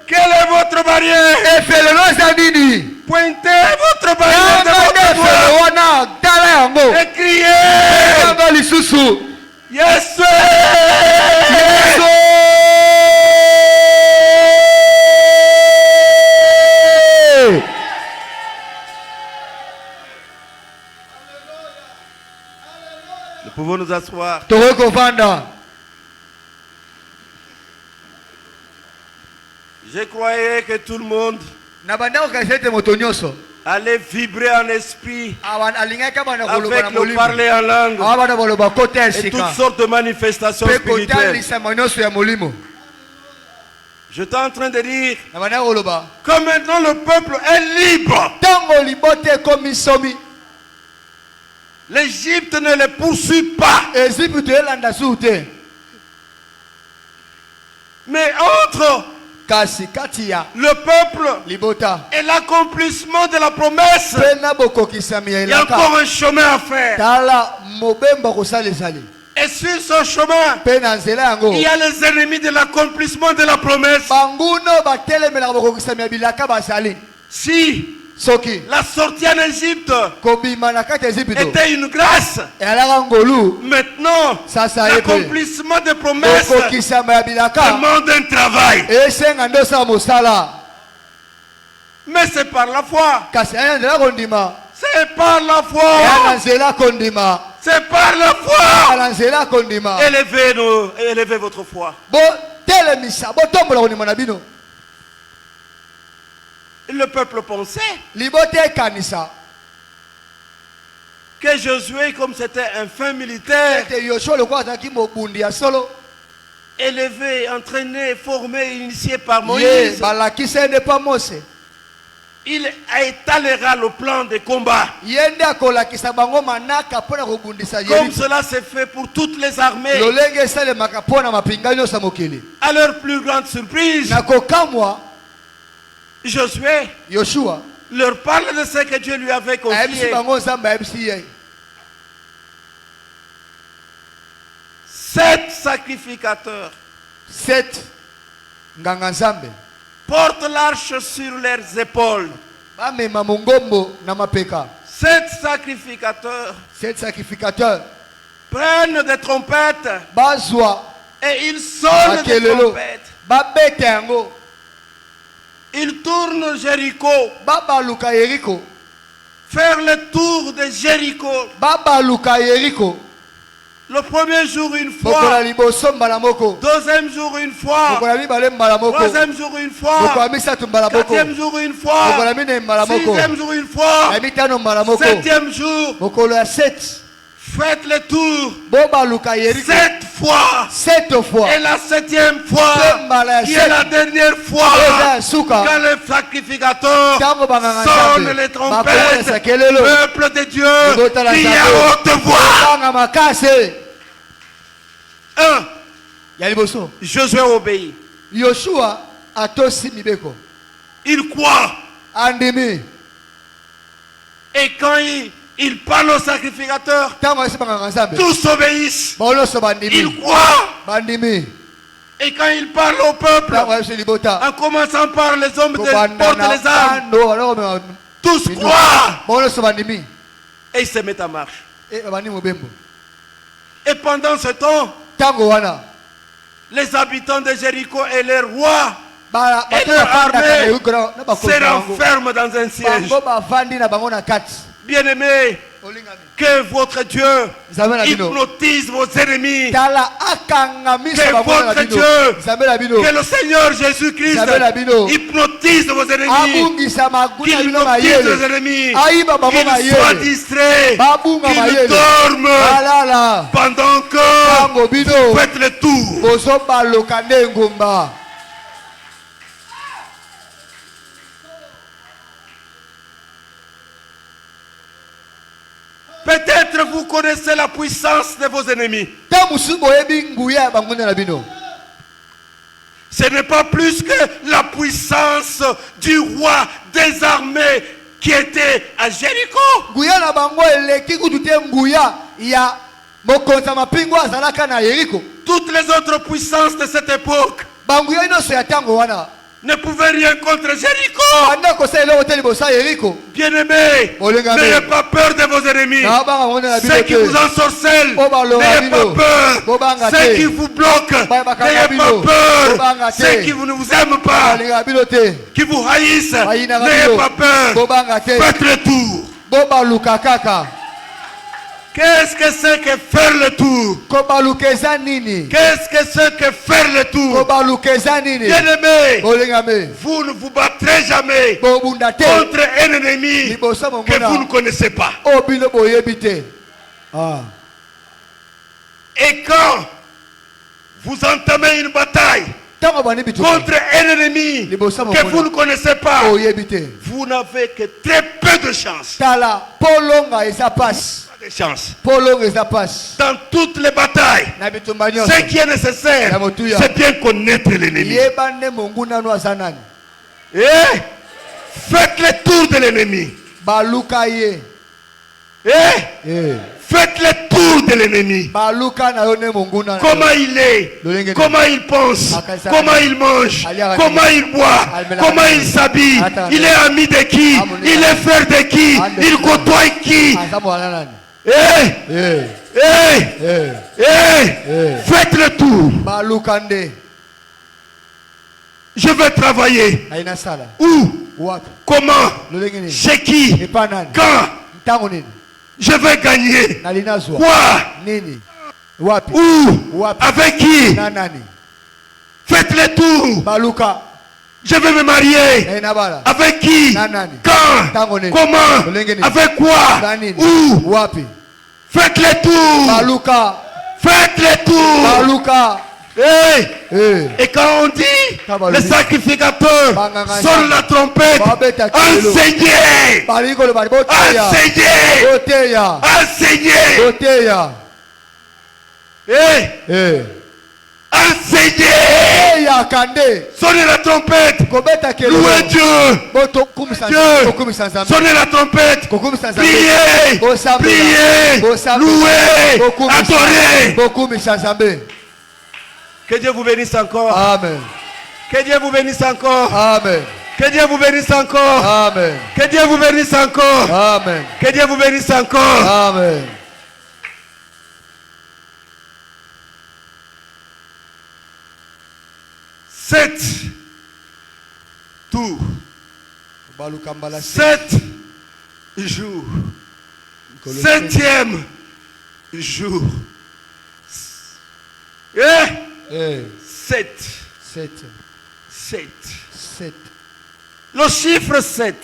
Quelle est votre barrière? Pointez votre barrière de votre doigt et criez. Yes! Nous pouvons nous asseoir. Je croyais que tout le monde allait vibrer en esprit avec le parler en langue et toutes sortes de manifestations spirituelles. Je suis en train de dire que maintenant le peuple est libre. L'Égypte ne les poursuit pas. Mais entre le peuple et l'accomplissement de la promesse, il y a encore un chemin à faire. Et sur ce chemin, il y a les ennemis de l'accomplissement de la promesse. Si la sortie en Égypte était une grâce, maintenant l'accomplissement des promesses demande un travail. Mais c'est par la foi. C'est par la foi. C'est par la foi. ala nzela kondima Élevez votre foi. botelemisa botombola kondima na bino. Le peuple pensait Libota ekanisa que Josué, comme c'était un fin militaire, ete Yoshua lokola azalaki mobundi ya solo élevé, entraîné, formé, initié par ye Moïse, balakisa ende pa Mose il étalera le plan de combat. ye nde akolakisa bango manaka mpona kobundisa Comme Yeriko cela s'est fait pour toutes les armées. lolenge esalemaka mpona mapinga nyonso ya mokili. À leur plus grande surprise, Na kokamwa Josué Yoshua leur parle de ce que Dieu lui avait ayebisi confié. bango nzambe ayebisi ye 7 sacrificateurs 7 nganga nzambe portent l'arche sur leurs épaules. bamema mongombo na mapeka. 7 sacrificateurs 7 sacrificateurs prennent des trompettes bazwa et ils sonnent des makelelo trompettes. babeta yango Ils tournent Jéricho, babaluka Yeriko faire le tour de Jéricho. babaluka Yeriko Le premier jour une mokola fois, liboso mbala moko deuxième jour une fois, mokola mibale mbala moko troisième jour une mokola fois, misatu mbala moko quatrième jour une fois, mokola mine mbala moko sixième jour une fois, na mitano mbala moko septième jour, mokolo ya 7 faites le tour bobaluka Yeriko 7 fois. 7 fois Et la septième fois, qui est la dernière fois, eza suka quand le sacrificateur Tango banganga sonne nzambe, les bakoyesa trompettes, kelelo. peuple de Dieu, Libotala crie nzambe. à haute voix. banga makase 1. ya liboso Josué obéit. Yoshua atosi mibeko Il croit. andimi Et quand il parle au sacrificateur, ntango ayesi banganga nzambe tous obéissent. boloso bandimi Il croit. bandimi Et quand il parle au peuple, ntango ayesi libota en commençant par les hommes qui kobanda portent na les armes, bando balokomema tous croient. boloso bandimi Et ils se mettent en marche. babandi mobembo Et pendant ce temps, ntango wana les habitants de Jéricho et les rois bato leur bafandaka na armée Yeriko na bakonzi se na bango renferment dans un siège. bango bavandi na bango na kati Bien-aimés, olingami que votre Dieu nzambe na bino hypnotise vos ennemis. tala akangamisa Que bango na votre bino Dieu, nzambe na bino que le Seigneur Jésus-Christ Nzambe na bino. hypnotise vos ennemis. abungisa maguna Qu'il bino hypnotise vos mayele ennemis. ayiba bango Qu'ils soient mayele distraits. babunga Qu'ils mayele dorment balala pendant que ntango bino vous faites le tour. bozobaluka nde ngumba. Peut-être vous connaissez la puissance de vos ennemis. ta mosusu boyebi nguya ya banguna na bino Ce n'est pas plus que la puissance du roi des armées qui était à Jéricho. nguya na bango eleki kutu te nguya ya mokonzi ya mapingo azalaka na Yeriko. Toutes les autres puissances de cette époque banguya nyonso ya ntango wana ne pouvaient rien contre Jéricho. banda kosala eloko te liboso ya Yeriko. Bien-aimés, Olingame. n'ayez pas peur de vos ennemis. na banga bango na bino Ceux qui te vous ensorcellent, Oh, balo, n'ayez pas bino. peur. Bobanga Ceux te. qui vous bloquent, Bakanga n'ayez bino. pas peur. Bobanga te. Ceux qui ne vous aiment pas, balinga bino te qui vous haïssent, bayinaka n'ayez bino pas peur. bobanga te Faites le tour. bobaluka kaka. Qu'est-ce que c'est que faire le tour? kobaluka eza nini Qu'est-ce que c'est que faire le tour? kobaluka eza nini Bien-aimés, bolingame vous ne vous battrez jamais bobunda te contre un ennemi liboso que vous ne monguna connaissez pas. oyo bino boyebi te. Ah. Et quand vous entamez une bataille ntango bani bituka contre un ennemi Liboso que vous ne connaissez pas, oyebi te vous n'avez que très peu de chance. tala polonga eza pasi Pas de chance. polonga eza pasi Dans toutes les batailles, na bitumba nyonso ce qui est nécessaire, Ya motuya. c'est bien connaître l'ennemi. yeba nde monguna no aza nani Et faites le tour de l'ennemi. baluka ye Et faites le tour de l'ennemi. baluka na yo nde monguna na yo. Comment il est, Lolenge comment il pense, Makasa. comment il mange, Aliara. comment il boit, Almela. comment il s'habille, Attends. il est ami de qui, Amonika. il est frère de qui, Ande. il côtoie qui. aza mwana nani Eh, faites le tour. baluka nde Je vais travailler. aina sala Où, wapi comment, lolenge nini chez qui, epa nani quand. ntango nini Je vais gagner. nalinazwa Quoi? nini wapi Où? wapi Avec qui? na nani Faites le tour. baluka Je vais me marier. na inabala Avec qui? na nani Quand? Tango nini? Comment? Lolenge nini? Avec quoi? na nini Où? wapi Faites le tour. baluka Faites le tour. baluka Hey! eh Et quand on dit Tabaloubi. le sacrificateur Banganga. sonne la trompette, Babeta kilelo. enseignez, bali ko le bali boteya enseignez, boteya enseignez, boteya hey, enseignez, ya kande sonnez la trompette, kobeta kelelo louez Dieu, boto kumisa Dieu, kumisa nzambe sonnez la trompette, kokumisa nzambe priez, Bosambela. priez, Bosambela. louez, Bokumisa. adorez. bokumisa nzambe Que Dieu vous bénisse encore, amen que Dieu vous bénisse encore, amen que Dieu vous bénisse encore, amen que Dieu vous bénisse encore, amen que Dieu vous bénisse encore. amen 7 tours, baluka mbala 7 jours, 7e jour. eh 7. 7 7. 7 Le chiffre 7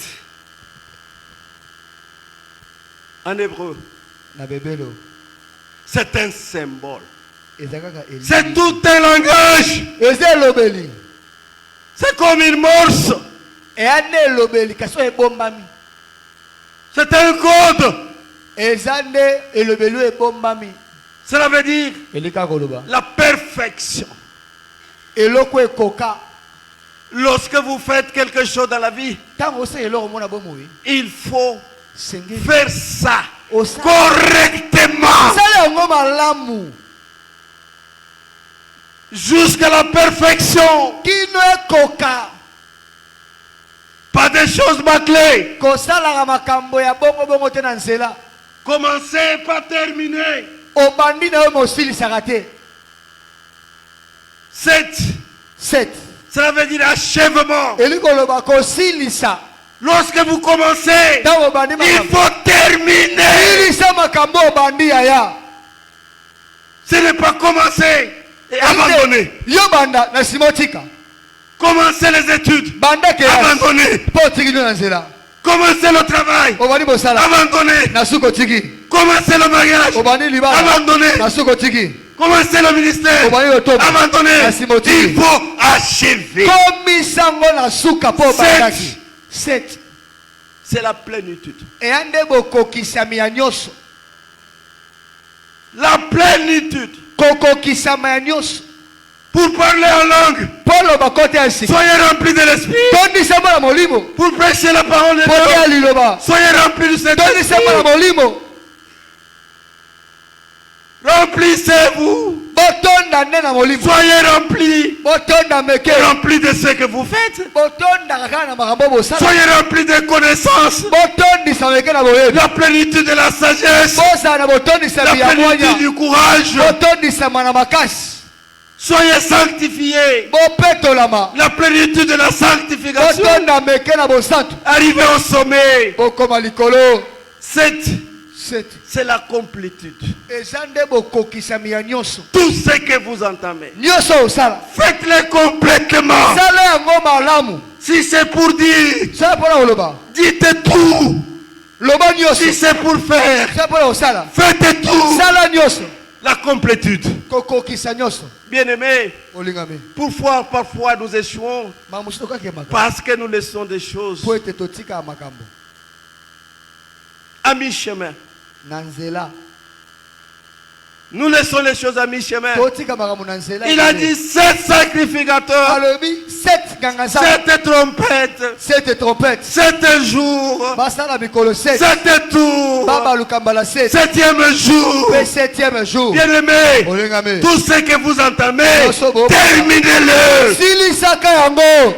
en hébreu, na bebelo c'est un symbole. ezakaka C'est tout un langage. eza elobeli C'est comme une morse. eya nde elobeli kasi oyo ebombami C'est un code. eza nde elobeli oyo ebombami Cela veut dire elika koloba la perfection. eloko ekoka Lorsque vous faites quelque chose dans la vie, ntango osala eloko mona bomoi il faut sengeli faire ça osala correctement yango malamu jusqu'à la perfection. kino ekoka Pas des choses bâclées. kosalaka makambo ya bongo te na nzela Commencez par terminer. obandi na yo mosilisaka te 7. 7 Cela veut dire achèvement. eli koloba kosilisa Lorsque vous commencez, ntango obandi il makambo faut terminer. silisa makambo obandi yaya Ce n'est pas commencer et abandonner. yo banda na nsima otika Commencez les études. banda kelasi Abandonner. mpo otiki no na nzela Commencez le travail. obandi bosala Abandonner. na suki otiki Commencez le mariage. obandi libala Abandonner. na suki otiki Commencez le ministère. obandi lotoba Abandonner. na nsima otiki Il faut achever. komisango na suka mpo obandaki 7 C'est la plénitude. eya nde bokokisami ya nyonso La plénitude. kokokisama ya nyonso Pour parler en langue, mpo loba kote ya sika soyez remplis de l'esprit. tondisamo na molimo Pour prêcher la parole de mpo te ya Dieu, liloba soyez remplis du tondisamo na Saint-Esprit. molimo Remplissez-vous. botonda nde na molimo Soyez remplis. botonda meke Remplis de ce que vous faites. botondaka kaka na makambo bosala Soyez remplis de connaissances. botondisa meke na boyebi La plénitude de la sagesse. bozala na La botondisami ya mwanya plénitude du courage. botondisama na makasi Soyez sanctifiés. bopetolama La plénitude de la sanctification. botonda meke na bosantu Arrivez au sommet. bokoma likolo 7. 7 C'est la complétude. eza nde bokokisami ya nyonso Tout ce que vous entamez, nyonso osala faites-le complètement. sala yango malamu Si c'est pour dire, sala mpona koloba dites tout. loba nyonso Si c'est pour faire, sala mpona kosala faites tout. sala nyonso La complétude. kokokisa nyonso Bien-aimés, olingami parfois nous échouons mamusu tokakemaka parce que nous laissons des choses mpo ete totikaka makambo à mi-chemin. na nzela Nous laissons les choses à mi-chemin. totika makambo na nzela Il a dit 7 sacrificateurs, alobi 7 nganga nzambe 7 trompettes, 7 trompette 7 jours, basala mikolo 7 7 tours, babaluka mbala 7 7e jour. mpe 7e jour Bien-aimés, olingami tout ce que vous entamez, terminez-le. silisaka yango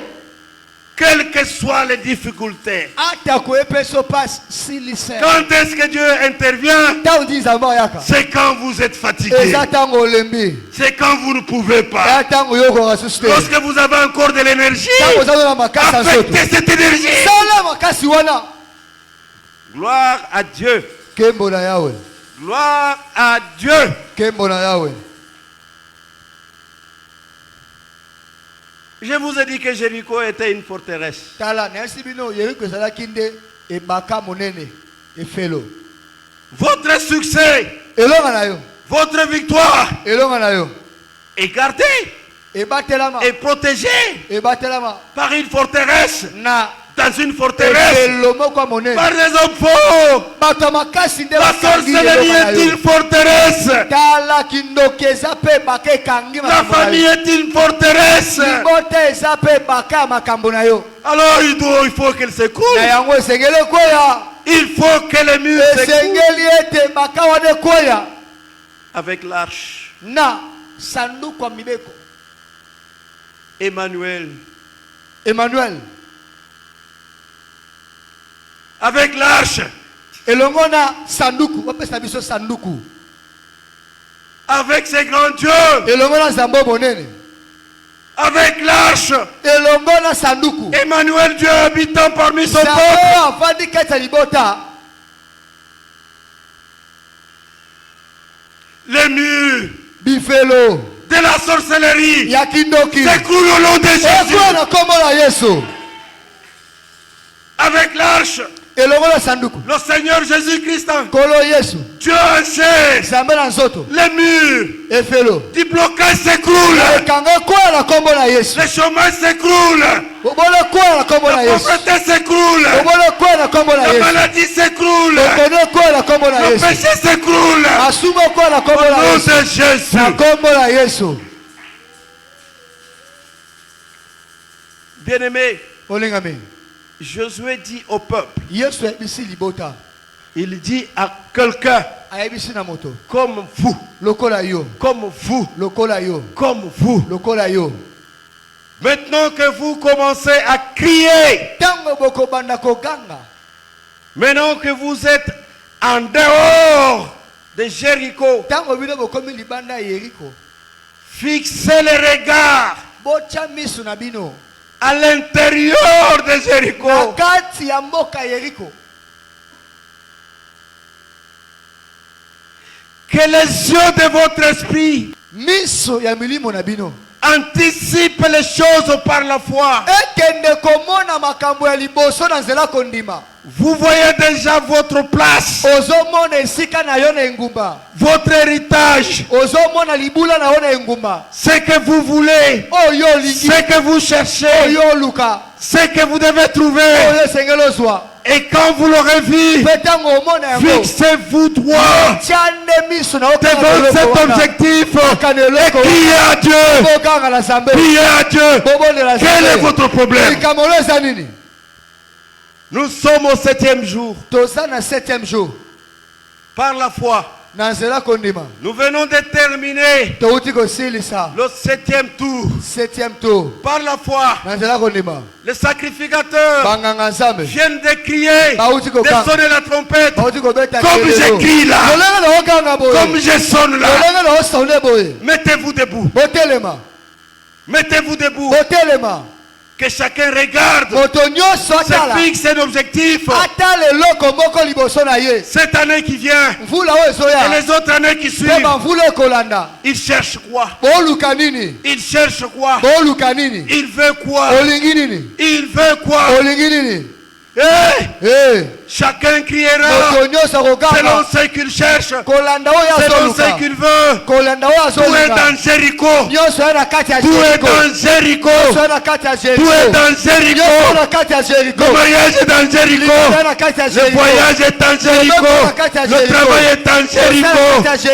Quelles que soient les difficultés. ata koyepe so passe silisa Quand est-ce que Dieu intervient? ntango ndi nzambe ayaka C'est quand vous êtes fatigué. eza ntango olembi C'est quand vous ne pouvez pas. eya ntango yokoka susu te Lorsque vous avez encore de l'énergie, ntango oza na makasi ya nzoto affectez cette énergie. sala makasi wana Gloire à Dieu. Kembo na Yahweh. Gloire à Dieu. Kembo na Yahweh. Je vous ai dit que Jéricho était une forteresse. Tala nasi bino Yeriko ezalaki nde ebaka monene efelo. Votre succès, Elonga na yo. votre victoire Elonga na yo. est gardée Ebatelama. et protégée Ebatelama. par une forteresse. Na Dans une forteresse. efelo moko monene. Par des hommes faux. Bato makasi nde La sorcellerie est une forteresse. Tala kindoki eza pe baka ekangi La makambo na famille yo. est une forteresse. Libota eza pe baka makambo na yo. Alors il faut qu'elle s'écroule. Na yango esengeli ekweya. Il faut que les murs s'écroulent. Esengeli ete baka wana ekweya. Avec l'arche. Na sanduku ya mibeko. Emmanuel. Emmanuel. Avec l'arche. Elongo na sanduku. Wapesa biso sanduku. Avec ces grands dieux. Elongo na zambo monene. Avec l'arche. Elongo na sanduku. Emmanuel, Dieu habitant parmi son Zambo peuple. afandi kati ya libota. Les murs Bifelo. de la sorcellerie Ya kindoki. s'écroulent au nom de Jésus. Ekwe na kombo na Yesu. Avec l'arche. Elongo na sanduku. Le Seigneur Jésus-Christ. Kolo Yesu. Dieu en chair. Zambe na nzoto. Les murs Efelo. du blocage s'écroulent. Ekanga kwa na kombo na Yesu. Les chemins s'écroulent. Obole kwa na kombo na La Yesu. pauvreté s'écroule. Obole kwa na kombo na La Yesu. maladie s'écroule. Okone kwa na kombo na Le Yesu. péché s'écroule. Asumo kwa na kombo Au na nom Yesu. de Jésus. Na kombo na Yesu. Bien-aimé, Olingami. Josué dit au peuple, Yesu ebisi libota. il dit à quelqu'un Ayebisi na moto. comme vous, Lokola yo. comme vous, Lokola yo. comme vous. Lokola yo. Maintenant que vous commencez à crier, Tango boko banda koganga. maintenant que vous êtes en dehors de Jéricho, Tango bino bokomi libanda ya Yeriko. fixez les regards Bocha misu na bino. à l'intérieur de Jéricho. Na kati ya mboka Yeriko. Que les yeux de votre esprit Miso ya milimo na bino. anticipent les choses par la foi. Ekende komona makambo ya liboso na nzela kondima. Vous voyez déjà votre place, Ozomona esika na yo na engumba. votre héritage, Ozomona libula na yo na engumba. ce que vous voulez, Oyo lingi. ce que vous cherchez, Oyo luka. ce que vous devez trouver. Oyo sengelo zwa. Et quand vous l'aurez vu, Petango omona yango. fixez-vous droit Tiande miso na devant cet objectif et criez à Dieu. Bokanga la zambe. Priez à Dieu. Bobonde la zambe. Quel est votre problème? Likamolo eza nini? Nous sommes au 7e jour. Toza na 7e jour. Par la foi, Na nzela kondima. nous venons de terminer Touti kosilisa. le 7e tour. 7e tour. Par la foi, Na nzela kondima. les sacrificateurs Banganga nzambe. viennent de crier, Bauti de kokanga. sonner la trompette. Bauti kobeta Comme kelelo. j'écris là, Lolenge na okanga boye. comme je sonne là, Lolenge na osone boye. mettez-vous debout. Botelema. Mettez-vous debout. Botelema. Que chacun regarde, Moto nyonso se atala. fixe un objectif. Ata leloko moko liboso na ye. Cette année qui vient Mvula oyo et ezoya. les autres années qui Pe suivent, bamvula ekolanda. ils cherchent quoi? Boluka nini? Ils cherchent quoi? Boluka nini? Il veut quoi? Olingi nini? Il veut quoi? Olingi nini? Eh, Eh. chacun criera Moto nyonso selon akokanga. ce qu'il cherche, Kolanda oyo selon ce azoluka. qu'il veut. Kolanda oyo Tout est azoluka. dans Jéricho. Nyonso oyo na kati ya Tout est Jericho. dans Jéricho. Nyonso oyo na kati ya Tout est Jericho. dans Nyonso oyo Jéricho. na kati ya Jericho. Le mariage est dans Jéricho. Nyonso oyo na kati ya Le Jericho. voyage est en Jéricho. Le travail est en Jéricho.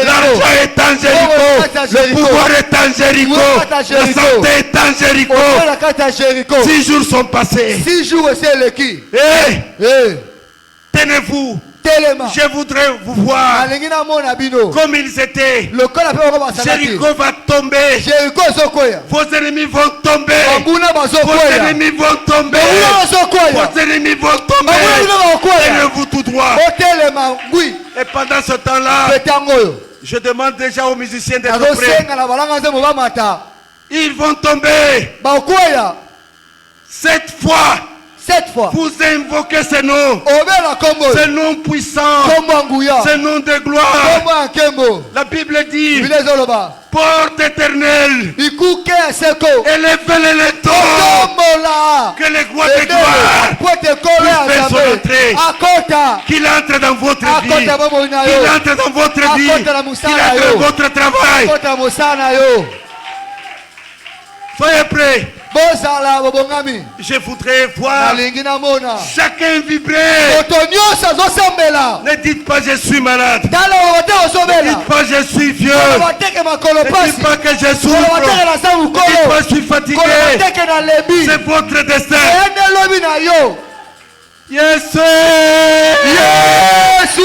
L'argent est en Jéricho. Le pouvoir est en Jéricho. La santé est en Jéricho. Oyo na kati ya Jericho. 6 jours sont passés. 6 jours esi eleki. Eh, Eh. tenez-vous. Telema. Je voudrais vous voir Alingi namona bino. comme ils étaient. Lokola pe bako basalaki. Jéricho va tomber. Jericho ezokwea. Vos ennemis vont tomber. Bambuna Vos bazokwea. ennemis vont tomber. Bambuna bazokwea. Vos ennemis vont tomber. Bambuna bino bakokwea. Tenez-vous tout droit. Otelema ngwi. Et pendant ce temps-là, Petango oyo. je demande déjà aux musiciens d'être prêts. Azosenga na balanga nzembo bamata. Ils vont tomber. Bakokwea. 7 fois. 7 7 fois. Vous invoquez ce nom. Obela kombo. Ce nom puissant. Kombo nguya. Ce nom de gloire. Kombo akembo. La Bible dit, Bileza oloba. porte éternelle. Ikuke seko. Élevez les taux. Tombola. Que les gloires de gloire Pote kole puissent son azabe. entrée. Akota. Qu'il entre dans votre vie. Akota bomo na Qu'il yo. entre dans votre vie. Akota la Qu'il musala entre yo. dans votre travail. Akota musana yo. Soyez prêts. Bozala bobongami. Je voudrais voir Nalingi na mona. chacun vibrer. Moto nyonso azosambela. Ne dites pas je suis malade. Tala wote Ne osobela. dites pas je suis vieux. Bateke makolo Ne dites pasi. pas que je Bateke souffre. na sa Ne dites pas ukolo. je suis fatigué. Bateke na lebi. C'est votre destin. Ende lobi na yo. Yes, sir. Yesu.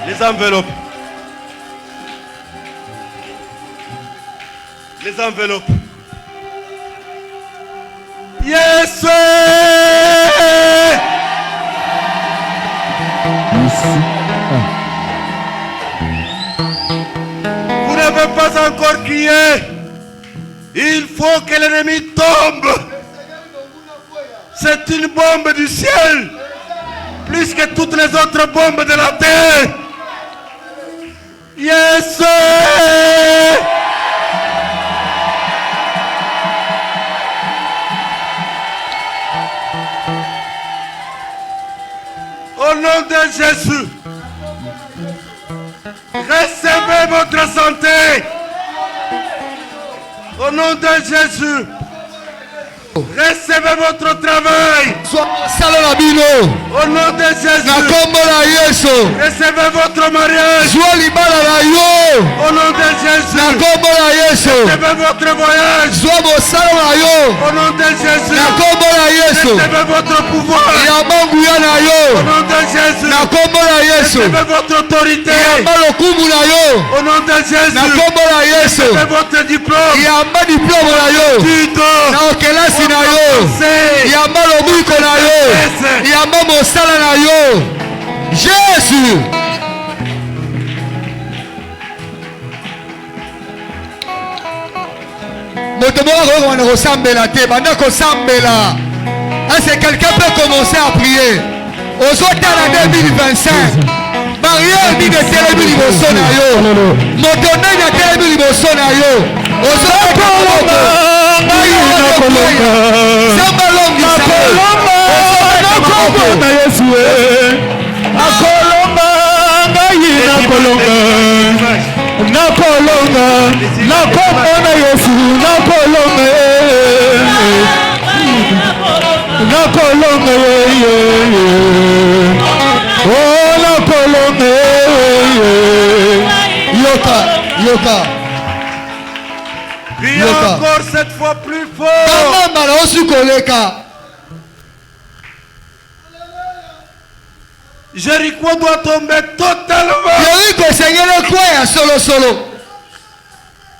Les enveloppes. Les enveloppes. Yes, sir. Vous n'avez pas encore crié. Il faut que l'ennemi tombe. C'est une bombe du ciel. Plus que toutes les autres bombes de la terre. Yes, sir. Au nom de Jésus, recevez votre santé. Au nom de Jésus, recevez votre travail. Sala na bino. Au nom de Na Jésus, kombo na Yesu. recevez votre mariage. Zwa libala na yo. Au nom de Na Jésus, kombo na Yesu. recevez votre voyage. Zwa mosala na yo. Au nom de Jésus, Na kombo na Yesu. recevez votre pouvoir. Ya manguya na Au yo. nom de Jésus, Na kombo na Yesu. recevez votre autorité. Ya lokumu na yo. Au nom de Na Jésus, kombo na Yesu. recevez votre diplôme. Ya diplome na yo. Tuto. Na okelasi na yo. C'est Ya lobiko na yo. Ya mosala na yo. Jésus. Moto moko akokomana kosambela te, banda kosambela. Est-ce que quelqu'un peut commencer à prier? Ozotala 2025. Barrière nini etelemi liboso na yo. Moto nini atelemi liboso na yo. Ozokolonga. Samba longisa. Nakolonga Yesu. Akolonga ngai nakolonga. Nakolonga. Nakomona Yesu nakolonga. Nakolonga oh nakolonga. Yoka. Priez Yoka. encore cette fois plus fort. Kama na osukoleka. Jéricho doit tomber totalement. Yeriko esengeli kwea solo.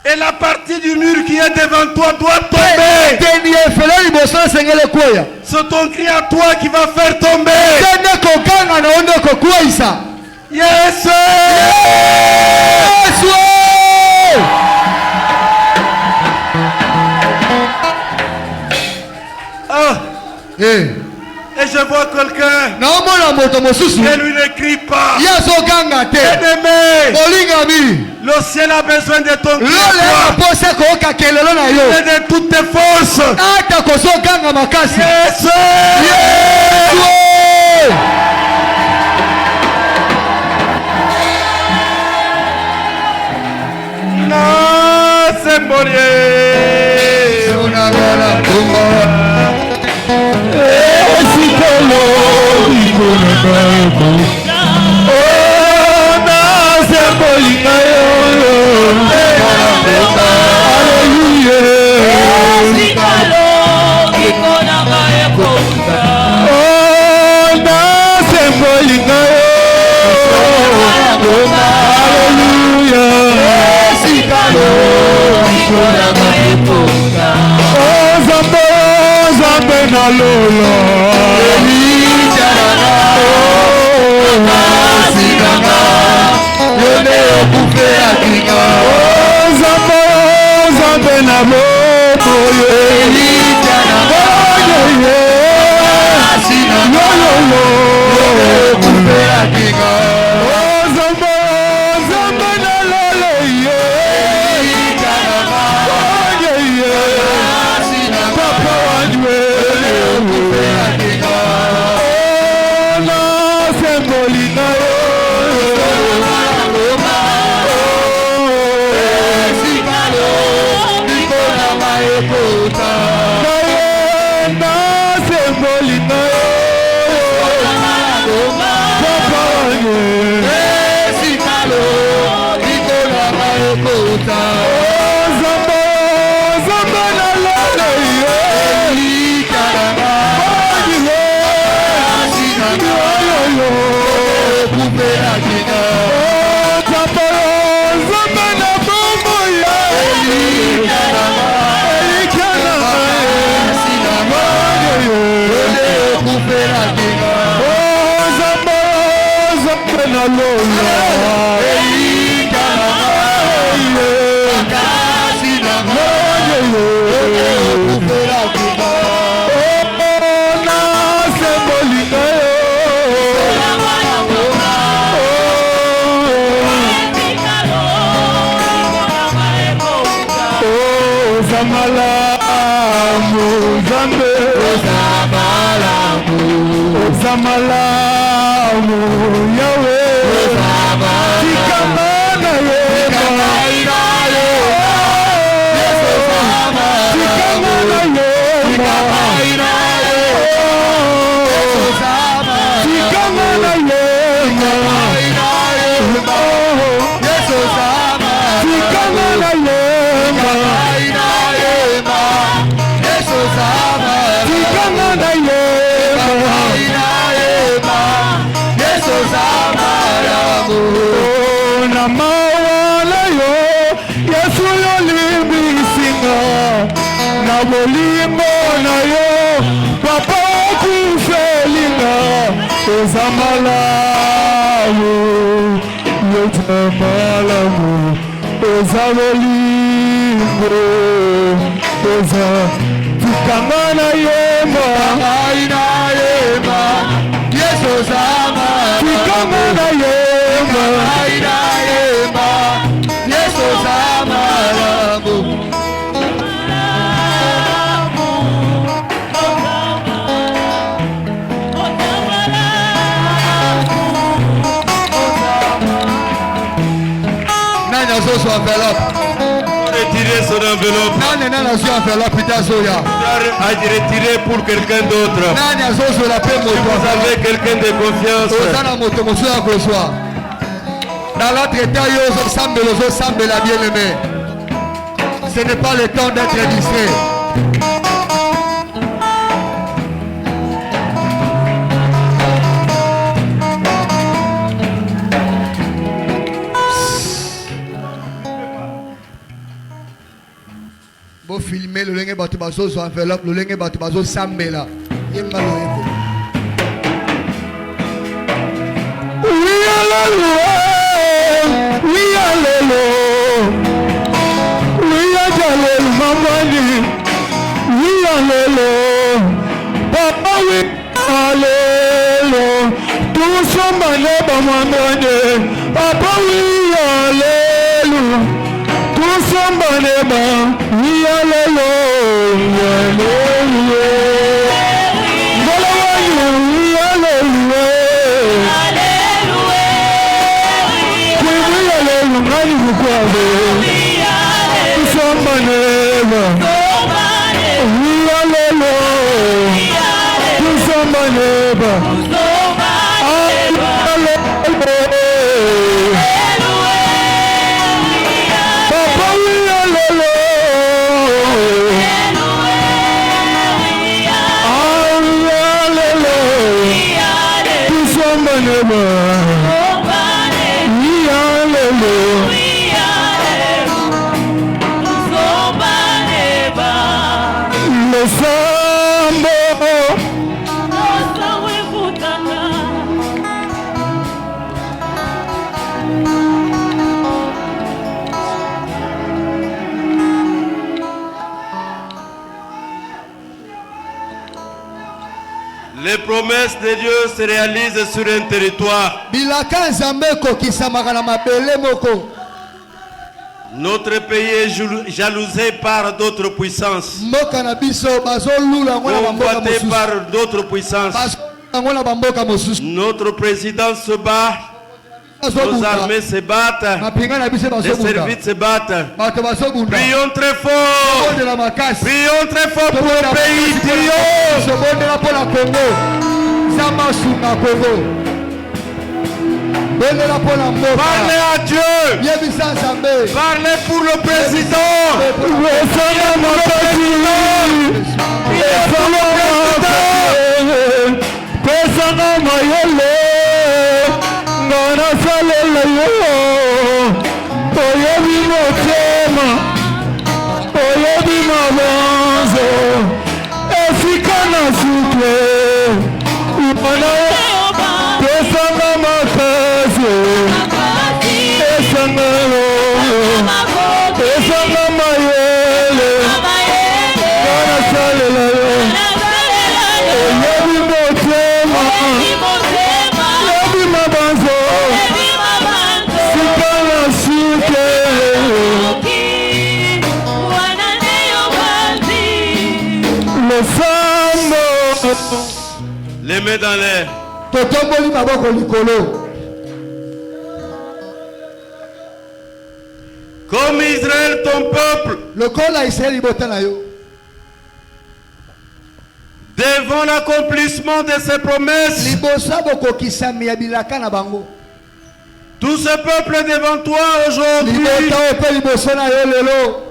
Et la partie du mur qui est devant toi doit tomber. Teni efele liboso esengeli kwea. C'est ton cri à toi qui va faire tomber. Tende kokanga na onde kokweisa. Yes! Yesu! Ah, Eh, et je vois quelqu'un. naomona moto mosusu. Et lui ne crie pas. Yazoganga te. Bien-aimé, Olingami. le ciel a besoin de ton cri Lole à toi. aposa koyoka kelelo na yo. Et de toutes tes forces. Ata kozoganga makasi. Yes! Yesu! Non, c'est Morier. Onagala kumba. Esikolo ikolonga. Oh nasembolinga yo. Hallelujah. Oh nasembolinga yo. Hallelujah. Oh Zambe na lolo. Zambe na bobo ye Zamalamu Yahweh Tikamana Yema Tikamana Yema Tikamana Yema Tikamana Yema Tikamana Yema na mawala yo Yesu yo limbisinga na bolimo na yo papa kufelinga ozamalamu yozamalamu ozabolimo oza tukangana yema aina yema Yesu zama tukangana yema Retirer son enveloppe. A retirer pour quelqu'un d'autre. Vous avez quelqu'un de confiance. Dans l'autre état, la bien-aimé. Ce n'est pas le temps d'être distrait. Vous filmez le linge batubazo sur enveloppe, le linge batubazo sambela. promesses de Dieu se réalisent sur un territoire. bilaka nzambe ekokisamaka na mabele moko. Notre pays est jalousé par d'autres puissances. Mboka na biso bazolula yango na bamboka Convoité mosusu. par d'autres puissances. Bazolula yango na bamboka mosusu. Notre président se bat. Nos armées se battent. mapinga na biso Les services se battent. bato bazobunda. Prions très fort. Bondela makasi. Prions très fort pour le pays. Prions. Bondela mpona Congo. Nzambe asunga Congo. Bondela mpona mboka. Parlez à Dieu. Yebisa nzambe. Parlez pour le président. Pesanga mayele ngana salela yo oyebi motema oyebi mabanzo esika na suke ipana pesanga makasi esanga pesanga mayele ngana salela yo oyebi motema oyebi mabanzo sika na suke le sambo Les mains dans l'air. totomboli maboko likolo. Comme Israël, ton peuple, lokola Israeli libota na yo. devant l'accomplissement de ses promesses, liboso bokokisami ya bilaka na bango. tout ce peuple devant toi aujourd'hui, libota oyo mpe liboso na yo lelo.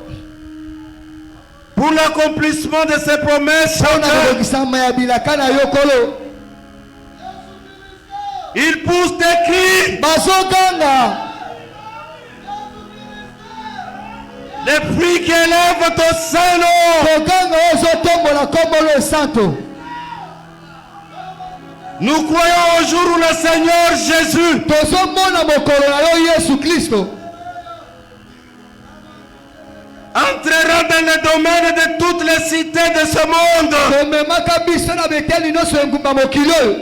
pour l'accomplissement de ses promesses, mpona kokokisama ya bilaka na yo kolo. il pousse des cris, bazoganga. les cris qui élèvent ton Saint-Nom. koganga oyo ozotombola kombolo santo. Nous croyons au jour où le Seigneur Jésus tozomona mokolo na yo Yesu Kristo entrera dans le domaine de toutes les cités de ce monde. komemaka biso na beteli nyonso ya engumba mokili oyo.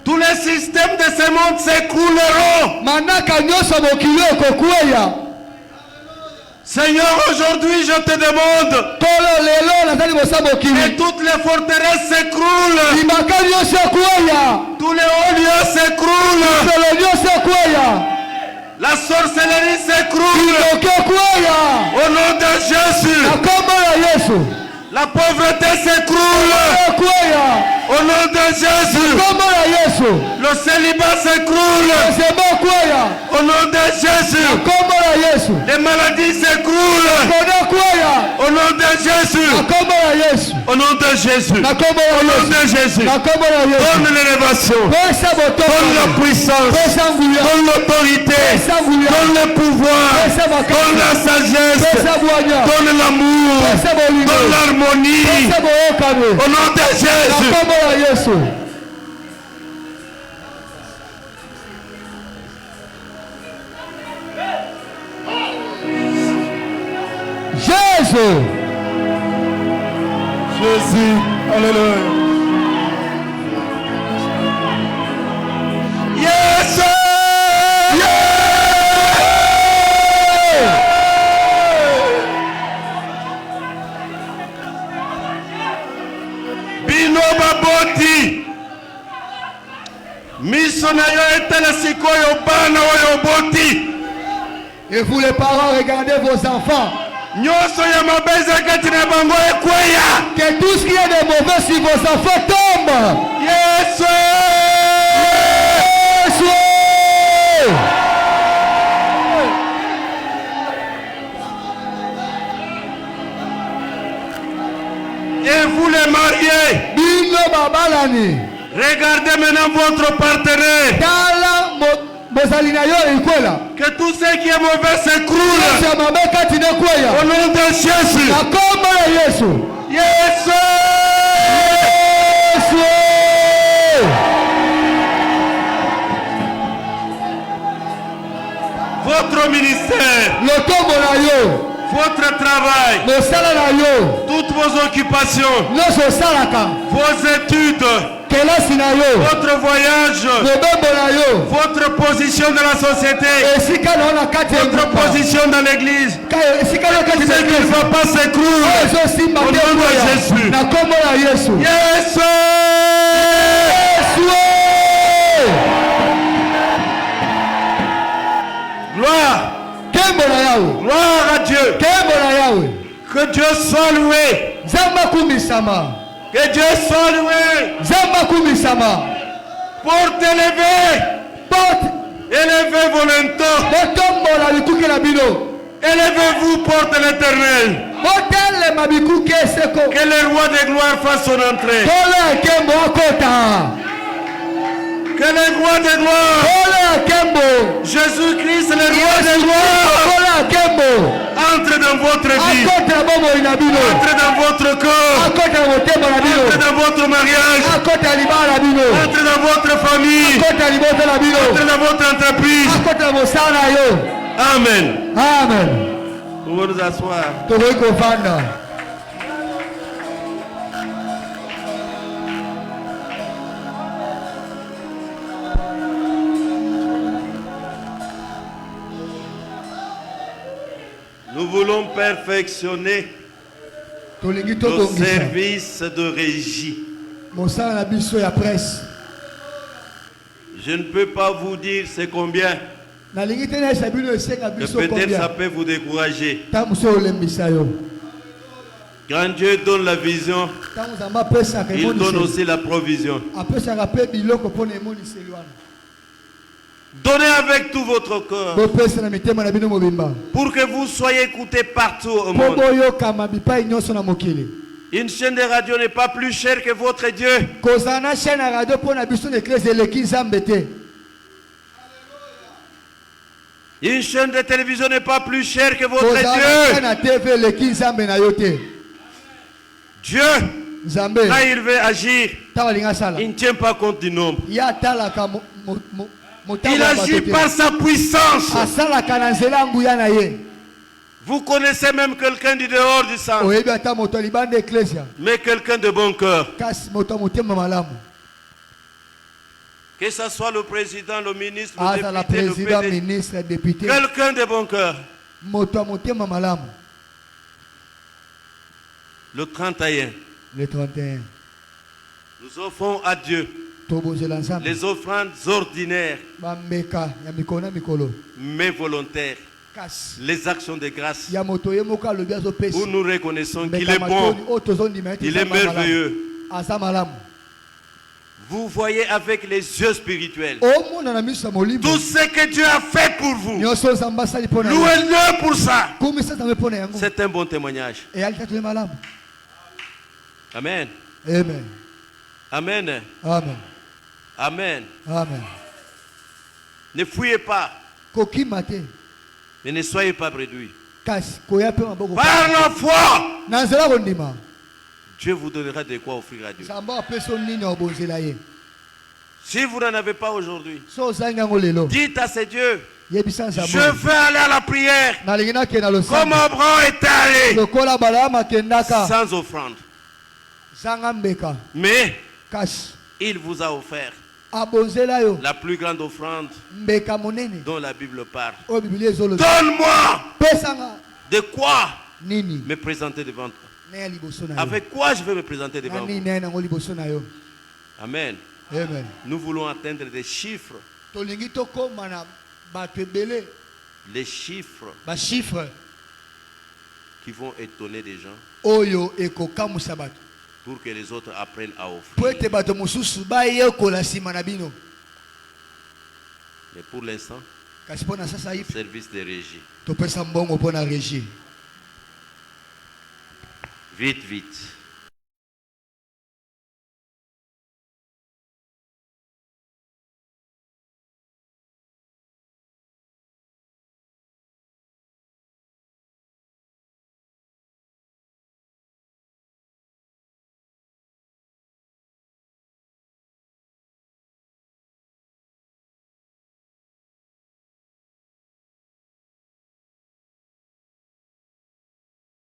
Tous les systèmes de ce monde s'écrouleront. manaka nyonso ya mokili oyo kokweya. Seigneur, aujourd'hui je te demande, kolo lelo naza liboso ya et mokili. toutes les forteresses s'écroulent, limaka nyonso ekweya. tous les hauts lieux s'écroulent, solo nyonso ekweya. la sorcellerie s'écroule. Kidoki ekweya. Au nom de Jésus, na kombo ya Yesu. la pauvreté s'écroule. ekweya. Au nom de Jésus, kombo ya Yesu. le célibat s'écroule. sebo ekweya. Au nom de Jésus, kombo ya Yesu. les maladies s'écroulent. kodo ekweya. Au nom de Jésus, na kombo ya Yesu. au nom de Jésus, na kombo au ya nom Yesu. de Jésus, na kombo ya Yesu. donne l'élévation, pesa donne la botoka. puissance, pesa nguya. donne l'autorité, pesa nguya. donne le pouvoir, pesa donne la makasi. sagesse, pesa bwanya. donne l'amour, pesa bolingo. donne l'harmonie. pesa boyokani. Au nom de na Jésus, kombo ya Yesu. Jésus. Jésus, alléluia. yes, bino baboti, miso na yo etala sikoyo bana oyo boti. Et vous les parents, regardez vos enfants. Nyonso ya mabe ezakati na bango ekweya. Que tout ce qui est de mauvais sur vos enfants tombe. Yesu! Yesu! Et vous les mariés, Bino babalani. regardez maintenant votre partenaire. Tala bozali na yo ikwela. Que tout ce qui est mauvais s'écroule. Yesu mama kati ne kweya. Au nom de Jésus. Na kombo ya Yesu. Yesu! Yesu! Votre ministère, Lotombo na yo. votre travail, mosala na yo toutes vos occupations, nyonso osalaka vos études, kelasi na yo votre voyage, lobembo na yo votre position dans la société, esika na yo na kati ya votre ngomba position dans l'église, esika na yo kati ce na qui ne eglise va pas s'écrouler. oyo ezosimba Au te nom de koya Jésus. na kombo ya yesu Yes! yesu Gloire! kembo na yawe Gloire à Dieu! kembo na yawe Que Dieu soit loué! nzambe akumisama Que Dieu soit loué! nzambe akumisama Pour t'élever! porte Élevez vos lentons! botombola bikuke na bino Élevez-vous, porte l'éternel! botelema bikuke eseko Que le roi de gloire fasse son entrée! tolo ya kembo akota Que le roi de gloire, tolo ya kembo Jésus-Christ, le roi de gloire, tolo ya kembo entre dans votre vie, akota na bomoi na bino entre dans votre corps, akota na motema na entre bino dans votre mariage, akota na libala na bino entre dans votre famille, akota na liboso na bino entre dans votre entreprise. akota na mosala na yo Amen. amen Vous pouvez nous asseoir. tokoki kovanda Nous voulons perfectionner tolingi nos totongisa services de régie. mosala na biso ya presse Je ne peux pas vous dire c'est combien, nalingi te nayesa bino esenga que biso peut-être ça combien peut vous décourager. ntango mosu olembisa yo Quand Dieu donne la vision, ntango nzambe apesaka il donne emoniseli aussi la provision. apesaka mpe biloko mpona emoniseli wana Donnez avec tout votre corps bopesa na mitema na bino mobimba pour que vous soyez écoutés partout au mpo monde. boyokama bipai nyonso na mokili Une chaîne de radio n'est pas plus chère que votre Dieu. kozala na chaîne ya radio mpo na biso na eklese eleki nzambe te Une chaîne de télévision n'est pas plus chère que votre kozala na chaîne Dieu. ya tv eleki nzambe na yo te Dieu, nzambe quand il veut agir, ntango alingi asala il ne tient pas compte du nombre. ye atalaka motango Il ya bato agit te par sa puissance. asalaka na nzela ya nguya na ye Vous connaissez même quelqu'un du dehors du sang, oyebi ata moto ya libanda eklesia mais quelqu'un de bon cœur. kasi moto ya motema malamu Que ce soit le président, le ministre, azala le député, le président PDG, ministre député quelqu'un de bon cœur. moto ya motema malamu Le 31, le 31 nous offrons à Dieu tobozela nzambe les offrandes ordinaires, bambeka ya mikolo na mikolo mais volontaires, kasi les actions de grâce, ya moto ye moko alobi azopesa où nous reconnaissons qu'il mbeka est bon, matoni oyo tozondima ete il est nzambe ya malamu. merveilleux. aza malamu Vous voyez avec les yeux spirituels omona na miso ya molimo tout ce que Dieu a fait pour vous. nyonso nzambe asali mpo na yo Louez-le pour ça. kumisa nzambe mpo na yango C'est un bon témoignage. eyali tatu ye malamu Amen. amen Amen. amen Amen. amen Ne fouillez pas, kokima te mais ne soyez pas réduits. kasi koya mpe maboko Par la foi, na nzela kondima Dieu vous donnera de quoi offrir à Dieu. nzambe apesa nini ya obonzela ye Si vous n'en avez pas aujourd'hui, so ozangi yango lelo dites à ce Dieu, yebisa je nzambe veux aller à la prière nalingi nakende na comme losambo Abraham est allé, lokola balama akendaka sans offrande. zanga mbeka Mais kasi il vous a offert abonzela yo la plus grande offrande mbeka monene dont la Bible parle. oyo biblia ezoloba Donne-moi pesanga de quoi nini me présenter devant toi. na ya liboso na yo Avec quoi je vais me présenter na devant nini vous. na ye nango liboso na yo Amen. amen Nous voulons atteindre des chiffres. tolingi tokóma na bato ebele Les chiffres bashifre qui vont étonner des gens oyo ekokamwisa bato pour que les autres apprennent à offrir. po ete bato mosusu bayekola nsima na bino Mais pour l'instant, kasi mpo na sasa hivi service de régie. topesa mbongo mpo na régie Vite, vite.